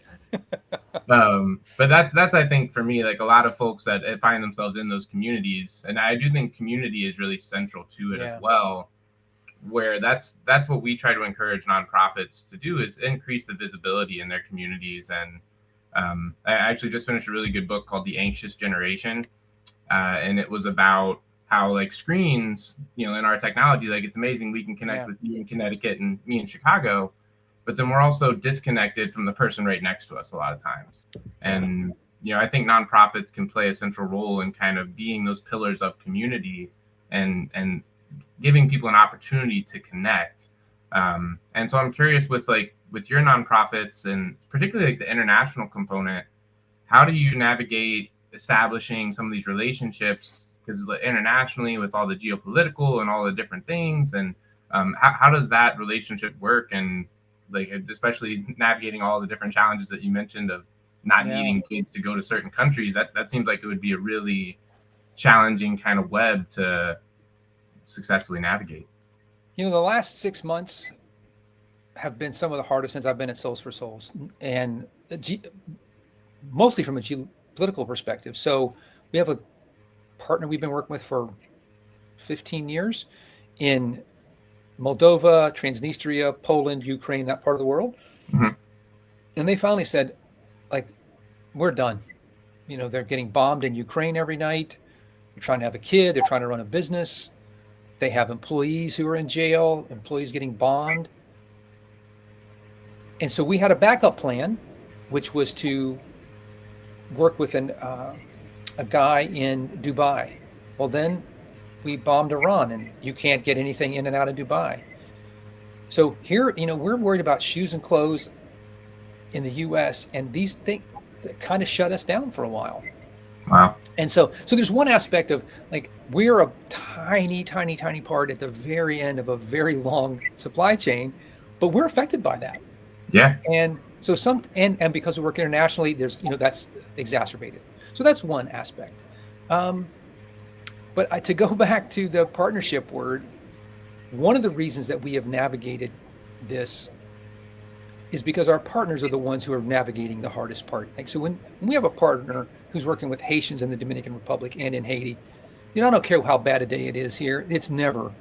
But that's, I think, for me, like, a lot of folks that find themselves in those communities. And I do think community is really central to it as well, where that's what we try to encourage nonprofits to do, is increase the visibility in their communities. And I actually just finished a really good book called The Anxious Generation. And it was about how, like, screens, in our technology, like, it's amazing. We can connect with you in Connecticut and me in Chicago, but then we're also disconnected from the person right next to us a lot of times. And, I think nonprofits can play a central role in kind of being those pillars of community and giving people an opportunity to connect. And so I'm curious with your nonprofits, and particularly like the international component, how do you navigate establishing some of these relationships? Because internationally, with all the geopolitical and all the different things, and how does that relationship work? And like, especially navigating all the different challenges that you mentioned of not needing kids to go to certain countries, that seems like it would be a really challenging kind of web to successfully navigate. The last 6 months have been some of the hardest since I've been at Soles4Souls, and mostly from a geopolitical perspective. So we have a partner we've been working with for 15 years in Moldova, Transnistria, Poland, Ukraine, that part of the world. Mm-hmm. And they finally said, like, we're done. They're getting bombed in Ukraine every night. They're trying to have a kid. They're trying to run a business. They have employees who are in jail, employees getting bombed. And so we had a backup plan, which was to work with a guy in Dubai. Well, then we bombed Iran, and you can't get anything in and out of Dubai. So here, we're worried about shoes and clothes in the U.S., and these things kind of shut us down for a while. Wow. And so there's one aspect of, like, we're a tiny, tiny, tiny part at the very end of a very long supply chain, but we're affected by that. Yeah. And so and because we work internationally, there's, that's exacerbated. So that's one aspect. But to go back to the partnership word, one of the reasons that we have navigated this is because our partners are the ones who are navigating the hardest part. Like, so when we have a partner who's working with Haitians in the Dominican Republic and in Haiti, I don't care how bad a day it is here, it's never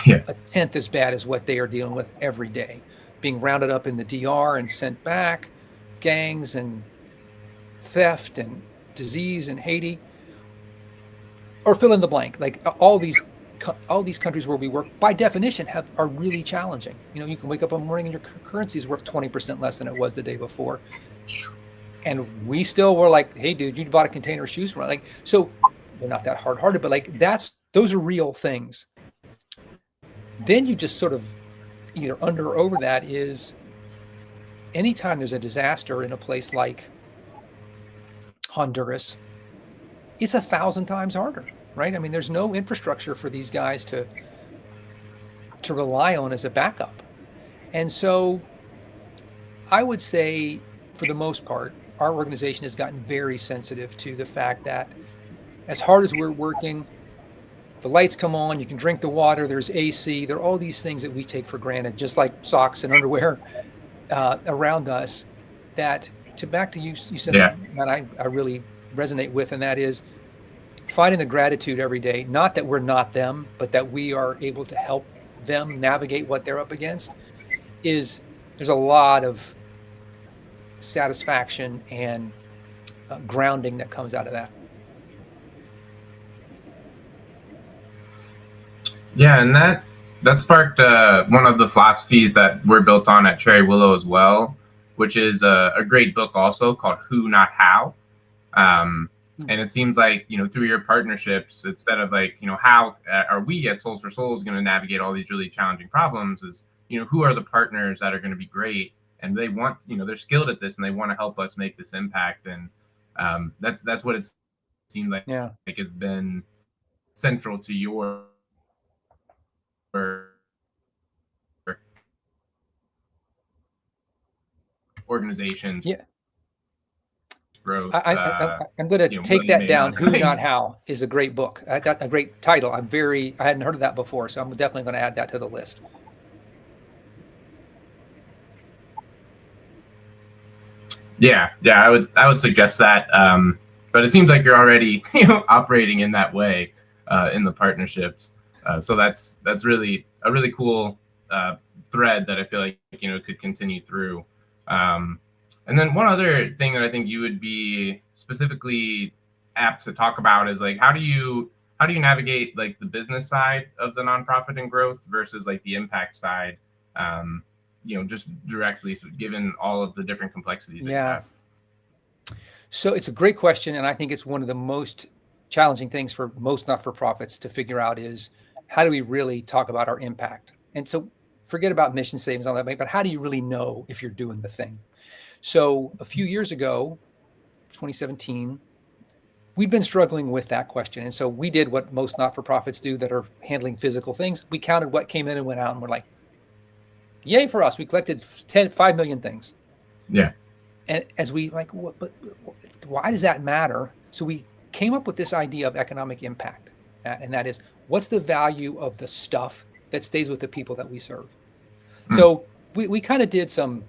a tenth as bad as what they are dealing with every day. Being rounded up in the DR and sent back, gangs and theft and disease in Haiti, or fill in the blank. Like, all these countries where we work, by definition, are really challenging. You can wake up in the morning and your currency is worth 20% less than it was the day before. And we still were like, hey, dude, you bought a container of shoes from us. Like, so we're not that hard-hearted, but like, those are real things. Then you just sort of either under or over that is, anytime there's a disaster in a place like Honduras, it's 1,000 times harder, right? I mean, there's no infrastructure for these guys to rely on as a backup. And so I would say, for the most part, our organization has gotten very sensitive to the fact that as hard as we're working, the lights come on, you can drink the water, there's AC, there are all these things that we take for granted, just like socks and underwear around us, that back to you said something that I really resonate with, and that is finding the gratitude every day, not that we're not them, but that we are able to help them navigate what they're up against. There's a lot of satisfaction and grounding that comes out of that. Yeah, and that sparked one of the philosophies that we're built on at Cherry Willow as well, which is a great book also called Who Not How. And it seems like, through your partnerships, instead of like, how are we at Soles4Souls going to navigate all these really challenging problems, is, who are the partners that are going to be great, and they want, they're skilled at this and they want to help us make this impact. And that's what it seemed like, like has been central to your organization's growth. I'm going to take that down. Who Not How is a great book. I got a great title. I hadn't heard of that before, so I'm definitely going to add that to the list. Yeah, I would suggest that. But it seems like you're already operating in that way in the partnerships. So that's really a really cool thread that I feel like could continue through. And then one other thing that I think you would be specifically apt to talk about is like how do you navigate like the business side of the nonprofit and growth versus like the impact side, just directly, given all of the different complexities that you have. So it's a great question, and I think it's one of the most challenging things for most not-for-profits to figure out is how do we really talk about our impact? And so forget about mission statements and all that, but how do you really know if you're doing the thing? So a few years ago, 2017, we'd been struggling with that question. And so we did what most not-for-profits do that are handling physical things. We counted what came in and went out, and we're like, yay for us. We collected 5 million things. Yeah. And as we but why does that matter? So we came up with this idea of economic impact. And that is, what's the value of the stuff that stays with the people that we serve? So we kind of did some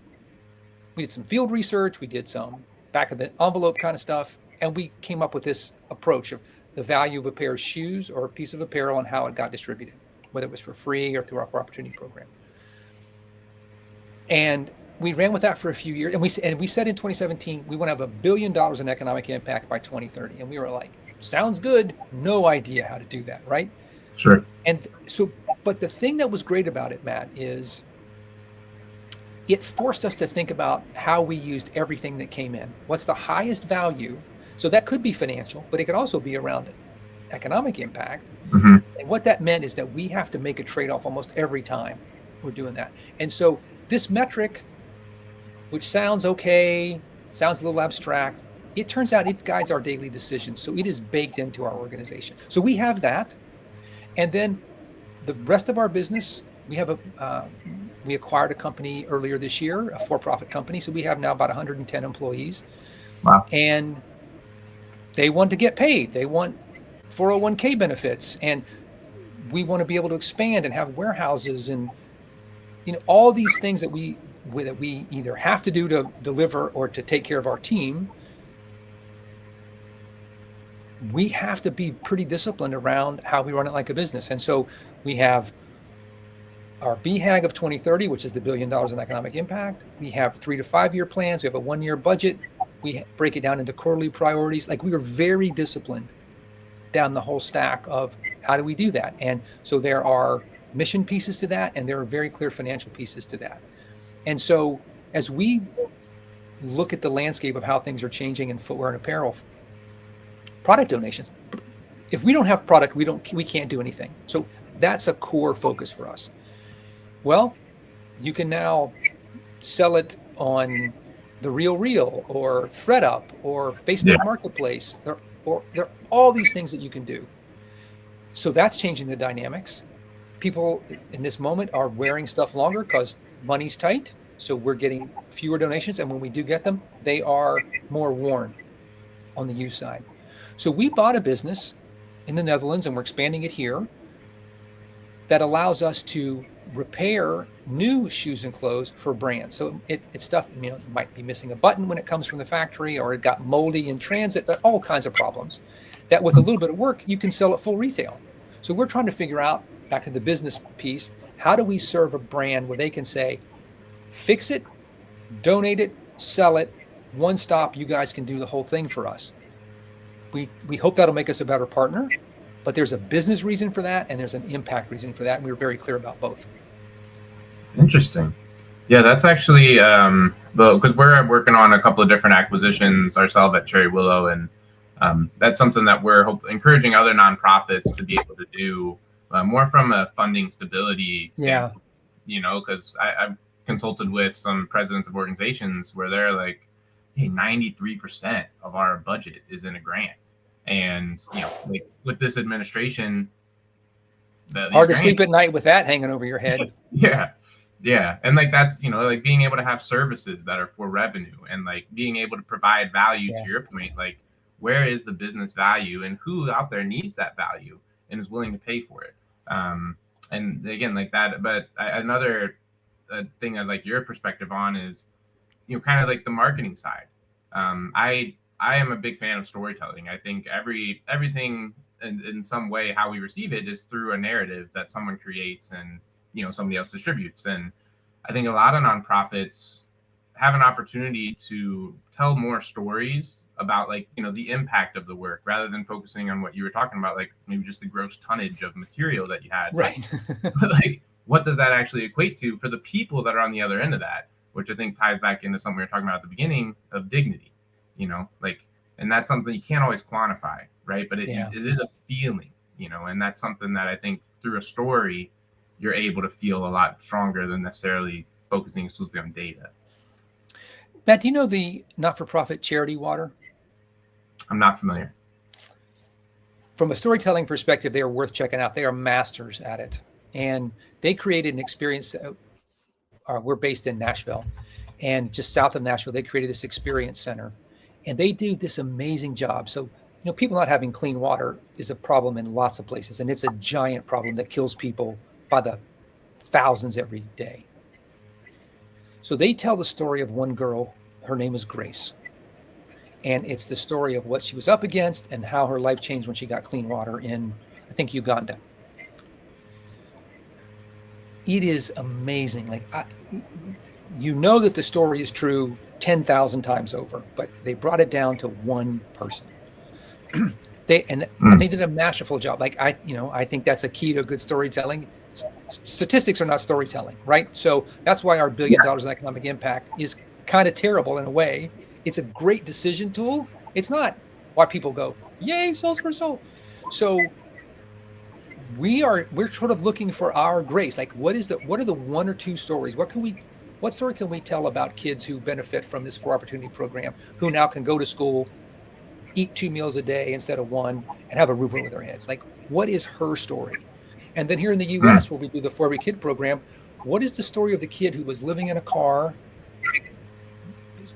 field research, we did some back of the envelope kind of stuff, and we came up with this approach of the value of a pair of shoes or a piece of apparel and how it got distributed, whether it was for free or through our opportunity program. And we ran with that for a few years, and we said in 2017 we want to have $1 billion in economic impact by 2030, and we were like, sounds good, no idea how to do that, right? Sure. And so, but the thing that was great about it, Matt, is it forced us to think about how we used everything that came in. What's the highest value? So that could be financial, but it could also be around economic impact. Mm-hmm. And what that meant is that we have to make a trade-off almost every time we're doing that. And so this metric, which sounds okay, sounds a little abstract, it turns out it guides our daily decisions. So it is baked into our organization. So we have that. And then the rest of our business, we acquired a company earlier this year, a for-profit company. So we have now about 110 employees. Wow. And they want to get paid. They want 401k benefits. And we want to be able to expand and have warehouses and all these things that we either have to do to deliver or to take care of our team. We have to be pretty disciplined around how we run it like a business. And so we have our BHAG of 2030, which is the $1 billion in economic impact. We have 3 to 5 year plans. We have a 1-year budget. We break it down into quarterly priorities. Like, we are very disciplined down the whole stack of how do we do that. And so there are mission pieces to that, and there are very clear financial pieces to that. And so as we look at the landscape of how things are changing in footwear and apparel, product donations, if we don't have product, we can't do anything. So that's a core focus for us. Well, you can now sell it on the RealReal or ThreadUp or Facebook Marketplace. or there are all these things that you can do. So that's changing the dynamics. People in this moment are wearing stuff longer because money's tight. So we're getting fewer donations. And when we do get them, they are more worn on the used side. So we bought a business in the Netherlands, and we're expanding it here, that allows us to repair new shoes and clothes for brands. So it's stuff, it might be missing a button when it comes from the factory, or it got moldy in transit, but all kinds of problems that with a little bit of work, you can sell at full retail. So we're trying to figure out, back to the business piece, how do we serve a brand where they can say, fix it, donate it, sell it, one stop, you guys can do the whole thing for us. We hope that'll make us a better partner, but there's a business reason for that, and there's an impact reason for that, and we were very clear about both. Interesting. Yeah, that's actually, because we're working on a couple of different acquisitions ourselves at Cherry Willow, and that's something that we're encouraging other nonprofits to be able to do more from a funding stability standpoint. Because I've consulted with some presidents of organizations where they're like, hey, 93% of our budget is in a grant. And, like with this administration, hard to sleep at night with that hanging over your head. Yeah. And like, that's, like being able to have services that are for revenue, and like being able to provide value to your point, like where is the business value and who out there needs that value and is willing to pay for it. And again, like that, but another thing I'd like your perspective on is, kind of like the marketing side. I am a big fan of storytelling. I think everything in some way, how we receive it is through a narrative that someone creates and, somebody else distributes. And I think a lot of nonprofits have an opportunity to tell more stories about like, the impact of the work, rather than focusing on what you were talking about, like maybe just the gross tonnage of material that you had. Right. But like, what does that actually equate to for the people that are on the other end of that? Which I think ties back into something we were talking about at the beginning of dignity, and that's something you can't always quantify, right? But it is a feeling, and that's something that I think through a story, you're able to feel a lot stronger than necessarily focusing exclusively on data. Matt, do you know the not-for-profit Charity Water? I'm not familiar. From a storytelling perspective, they are worth checking out. They are masters at it. And they created an experience. We're based in Nashville, and just south of Nashville, they created this experience center, and they do this amazing job. So, people not having clean water is a problem in lots of places, and it's a giant problem that kills people by the thousands every day. So they tell the story of one girl. Her name is Grace, and it's the story of what she was up against and how her life changed when she got clean water in, I think, Uganda. It is amazing. Like, that the story is true 10,000 times over, but they brought it down to one person. They did a masterful job. Like, I think that's a key to good storytelling. Statistics are not storytelling, right? So that's why our $1 billion in economic impact is kind of terrible in a way. It's a great decision tool. It's not why people go, yay, souls for soul. So we're sort of looking for our Grace. Like, what are the one or two stories? What story can we tell about kids who benefit from this 4 Opportunity program, who now can go to school, eat 2 meals a day instead of 1, and have a roof over their heads? Like, what is her story? And then here in the U.S., where we do the 4 Every Kid program, what is the story of the kid who was living in a car?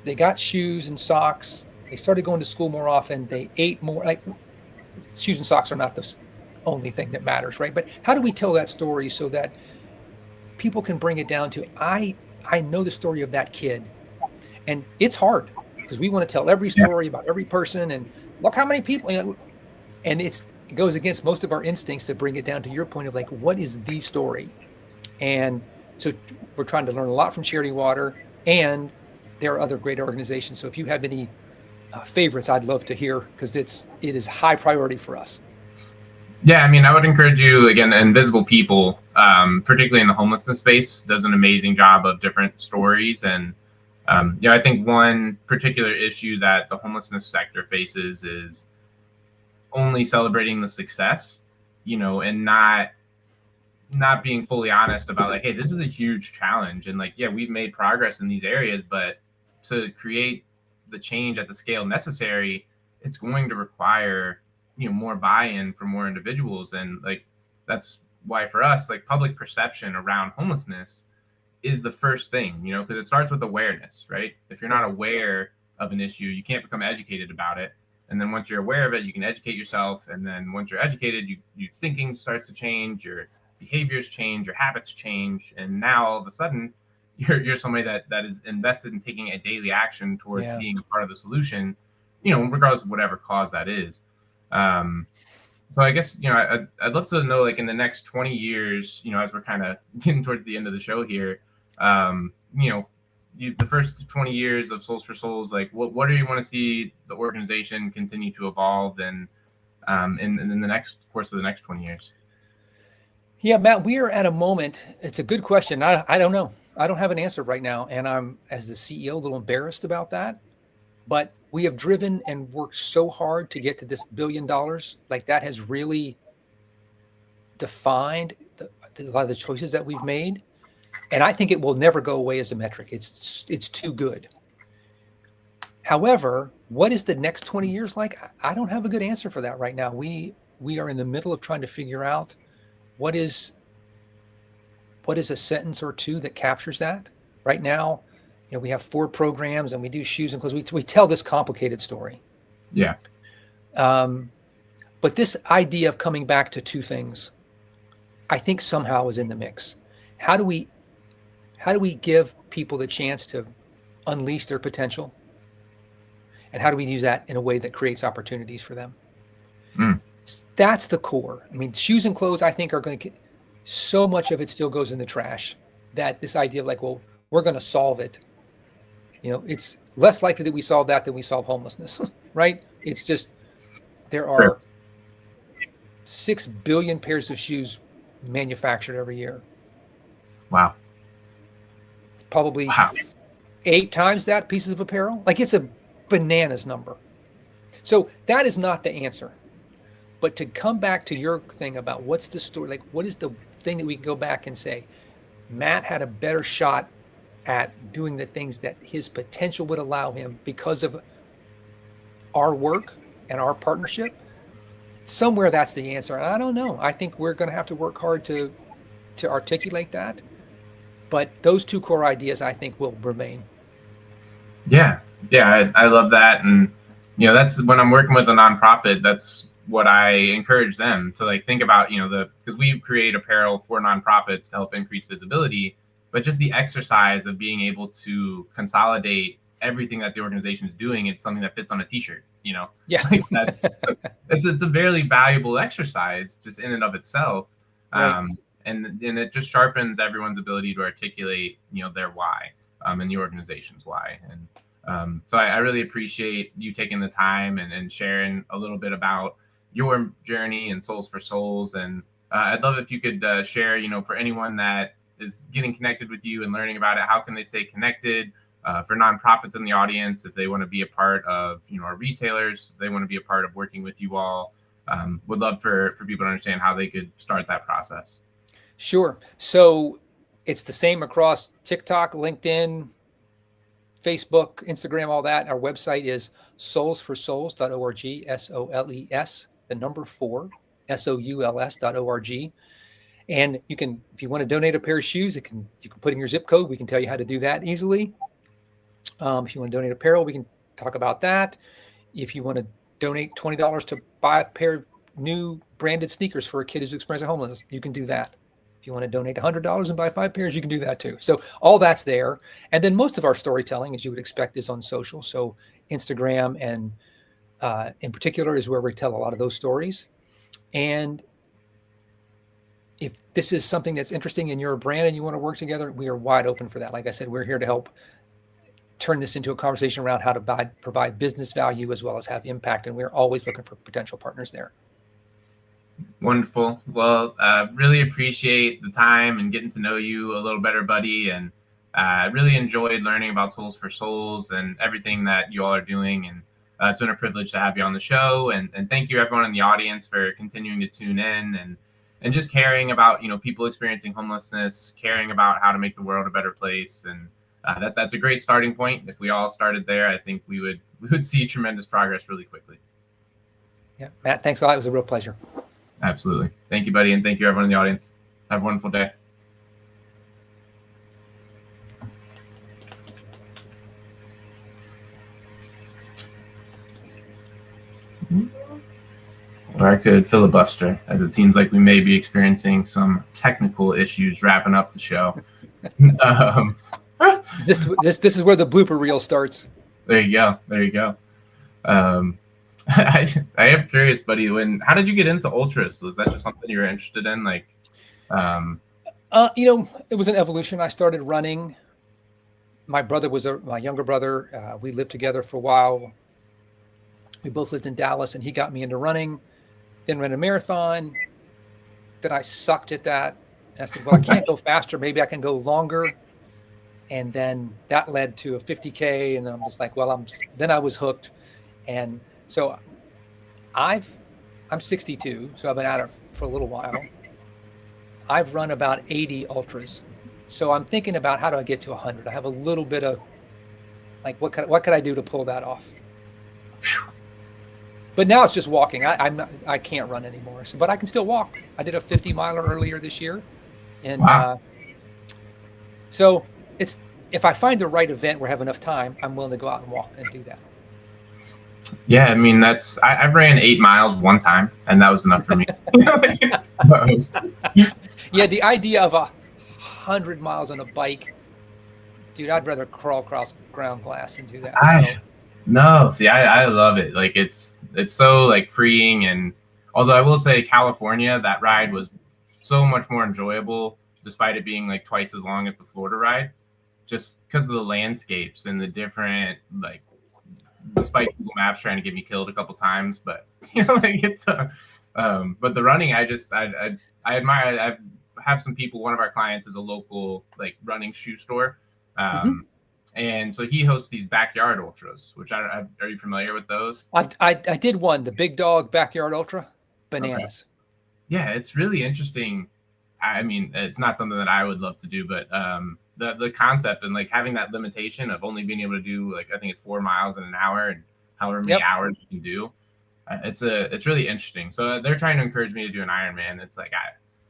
They got shoes and socks. They started going to school more often. They ate more. Like, shoes and socks are not the only thing that matters, right? But how do we tell that story so that people can bring it down to, I know the story of that kid? And it's hard because we want to tell every story about every person, and look how many people, and it goes against most of our instincts to bring it down to your point of like, what is the story? And so we're trying to learn a lot from Charity Water, and there are other great organizations. So if you have any favorites, I'd love to hear, because it is high priority for us. Yeah, I mean, I would encourage you, again, Invisible People, particularly in the homelessness space, does an amazing job of different stories. And, I think one particular issue that the homelessness sector faces is only celebrating the success, and not being fully honest about like, hey, this is a huge challenge. And like, yeah, we've made progress in these areas, but to create the change at the scale necessary, it's going to require, more buy-in from more individuals. And like, that's why for us, like, public perception around homelessness is the first thing, because it starts with awareness, right? If you're not aware of an issue, you can't become educated about it. And then once you're aware of it, you can educate yourself. And then once you're educated, your thinking starts to change, your behaviors change, your habits change. And now all of a sudden, you're somebody that is invested in taking a daily action towards being a part of the solution, regardless of whatever cause that is. So I guess, I'd love to know, like, in the next 20 years, as we're kind of getting towards the end of the show here, the first 20 years of Soles4Souls, like, what do you want to see the organization continue to evolve in the next course of the next 20 years? Yeah, Matt, we are at a moment. It's a good question. I don't know. I don't have an answer right now. And I'm, as the CEO, a little embarrassed about that. But we have driven and worked so hard to get to this $1 billion. Like, that has really defined a lot of the choices that we've made. And I think it will never go away as a metric. It's too good. However, what is the next 20 years like? I don't have a good answer for that right now. We are in the middle of trying to figure out what is a sentence or two that captures that. Right now, we have 4 programs and we do shoes and clothes. We tell this complicated story. Yeah. But this idea of coming back to 2 things, I think somehow is in the mix. How do we give people the chance to unleash their potential? And how do we use that in a way that creates opportunities for them? That's the core. I mean, shoes and clothes, I think, are going to, so much of it still goes in the trash, that this idea of like, well, we're going to solve it. It's less likely that we solve that than we solve homelessness, right? It's just, there are 6 billion pairs of shoes manufactured every year. Wow. Probably 8 times that pieces of apparel. Like, it's a bananas number. So that is not the answer. But to come back to your thing about what's the story, like, what is the thing that we can go back and say, Matt had a better shot at doing the things that his potential would allow him because of our work and our partnership? Somewhere that's the answer. And I don't know. I think we're going to have to work hard to articulate that. But those 2 core ideas, I think, will remain. Yeah, I love that. And, that's when I'm working with a nonprofit, that's what I encourage them to, like, think about, because we create apparel for nonprofits to help increase visibility, but just the exercise of being able to consolidate everything that the organization is doing, it's something that fits on a t-shirt, Yeah. Like, it's a very valuable exercise just in and of itself. Right. And it just sharpens everyone's ability to articulate, their why, and the organization's why. And so I really appreciate you taking the time and sharing a little bit about your journey and Soles4Souls. And I'd love if you could share, for anyone that is getting connected with you and learning about it, how can they stay connected? For nonprofits in the audience, if they want to be a part of, our retailers, if they want to be a part of working with you all, would love for people to understand how they could start that process. Sure. So it's the same across TikTok, LinkedIn, Facebook, Instagram, all that. Our website is soles4souls.org, SOLES, the number 4, SOULS.org. And you can, if you want to donate a pair of shoes, you can put in your zip code. We can tell you how to do that easily. If you want to donate apparel, we can talk about that. If you want to donate $20 to buy a pair of new branded sneakers for a kid who's experiencing homelessness, you can do that. If you want to donate $100 and buy 5 pairs, you can do that too. So all that's there. And then most of our storytelling, as you would expect, is on social. So Instagram and in particular is where we tell a lot of those stories. And if this is something that's interesting in your brand and you want to work together, we are wide open for that. Like I said, we're here to help turn this into a conversation around how to provide business value as well as have impact. And we're always looking for potential partners there. Wonderful. Well, really appreciate the time and getting to know you a little better, Buddy. And I really enjoyed learning about Soles4Souls and everything that you all are doing. And it's been a privilege to have you on the show. And thank you, everyone in the audience, for continuing to tune in and just caring about, people experiencing homelessness, caring about how to make the world a better place. And that's a great starting point. If we all started there, I think we would see tremendous progress really quickly. Yeah, Matt, thanks a lot. It was a real pleasure. Absolutely. Thank you, buddy. And thank you, everyone in the audience. Have a wonderful day. Or I could filibuster, as it seems like we may be experiencing some technical issues wrapping up the show. This is where the blooper reel starts. There you go. There you go. I am curious, buddy. How did you get into ultras? Was that just something you were interested in? Like, it was an evolution. I started running. My brother was my younger brother. We lived together for a while. We both lived in Dallas, and he got me into running. Then ran a marathon. Then I sucked at that. And I said, well, I can't go faster. Maybe I can go longer. And then that led to a 50K. And I'm just like, well, then I was hooked. And so I'm 62. So I've been at it for a little while. I've run about 80 ultras. So I'm thinking about how do I get to 100? I have a little bit of like, what could I do to pull that off? But now it's just walking. I can't run anymore, but I can still walk. I did a 50 miler earlier this year, and wow. So it's if I find the right event where I have enough time, I'm willing to go out and walk and do that. Yeah, I mean I've ran 8 miles one time, and that was enough for me. Yeah, the idea of 100 miles on a bike, dude, I'd rather crawl across ground glass and do that. No, see, I love it. Like it's so like freeing, and although I will say California, that ride was so much more enjoyable, despite it being like twice as long as the Florida ride, just because of the landscapes and the different despite Google Maps trying to get me killed a couple times, but it's but the running, I admire. I have some people. One of our clients is a local like running shoe store. And so he hosts these backyard ultras, which are you familiar with those? I did one, the Big Dog Backyard Ultra, bananas. Okay. Yeah, it's really interesting. I mean, it's not something that I would love to do, but the concept and like having that limitation of only being able to do like I think it's 4 miles in an hour and however many hours you can do, it's really interesting. So they're trying to encourage me to do an Ironman. It's like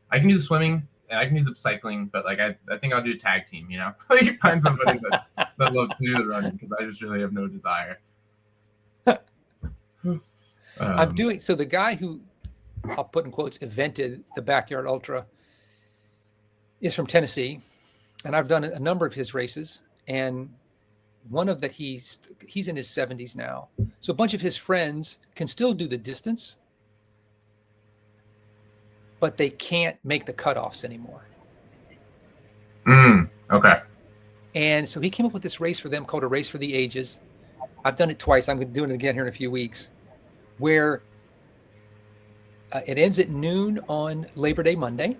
I can do the swimming. And I can do the cycling, but like I think I'll do a tag team, like you find somebody that loves to do the running because I just really have no desire. So the guy who I'll put in quotes invented the Backyard Ultra is from Tennessee, and I've done a number of his races. And one of that he's in his 70s now, so a bunch of his friends can still do the distance, but they can't make the cutoffs anymore. Okay. And so he came up with this race for them called a Race for the Ages. I've done it twice. I'm going to do it again here in a few weeks, where it ends at noon on Labor Day Monday.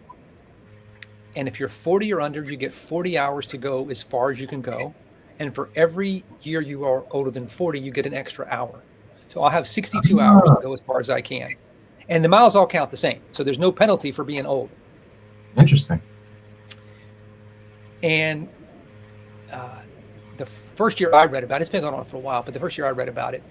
And if you're 40 or under, you get 40 hours to go as far as you can go. And for every year you are older than 40, you get an extra hour. So I'll have 62 hours to go as far as I can. And the miles all count the same. So there's no penalty for being old. Interesting. And the first year I read about it, it's been going on for a while, but the first year I read about it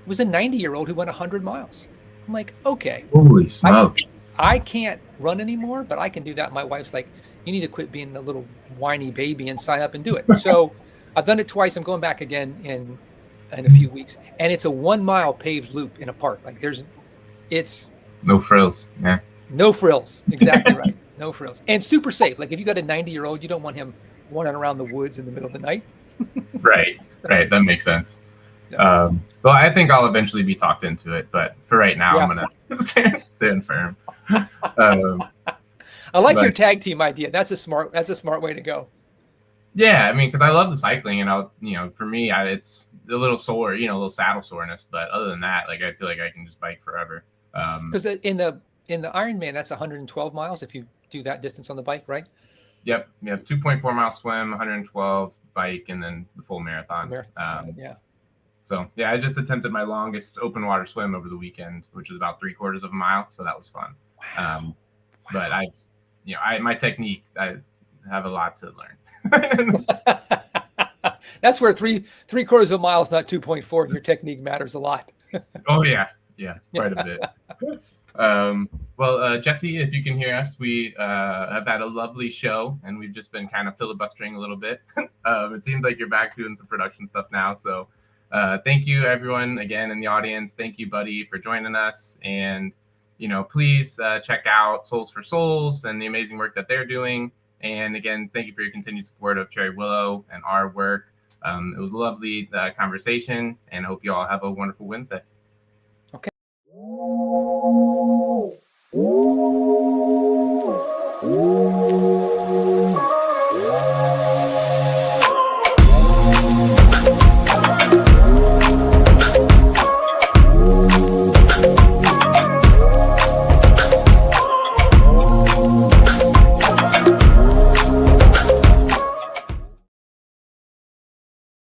was a 90-year-old who went 100 miles. I'm like, okay. Holy smokes. I can't run anymore, but I can do that. My wife's like, you need to quit being a little whiny baby and sign up and do it. So I've done it twice. I'm going back again in a few weeks. And it's a 1 mile paved loop in a park. Like it's no frills. Yeah. No frills. Exactly right. No frills. And super safe. Like if you got a 90-year-old, you don't want him running around the woods in the middle of the night. Right. That makes sense. Yeah. Well, I think I'll eventually be talked into it, but for right now, I'm going to stand firm. I like your tag team idea. That's a smart way to go. Yeah. I mean, cause I love the cycling and for me, it's a little sore, a little saddle soreness, but other than that, like, I feel like I can just bike forever. Because in the Ironman, that's 112 miles if you do that distance on the bike, right? Yep. 2.4 mile swim, 112 bike, and then the full marathon. Yeah. So yeah, I just attempted my longest open water swim over the weekend, which was about 3/4 of a mile. So that was fun. Wow. But my technique, I have a lot to learn. That's where 3/4 of a mile is not 2.4. Your technique matters a lot. Oh yeah. Yeah, quite a bit. Jesse, if you can hear us, we have had a lovely show, and we've just been kind of filibustering a little bit. It seems like you're back doing some production stuff now. So thank you, everyone, again, in the audience. Thank you, Buddy, for joining us. And, please check out Soles4Souls and the amazing work that they're doing. And again, thank you for your continued support of Cherry Willow and our work. It was a lovely conversation, and I hope you all have a wonderful Wednesday. Okay.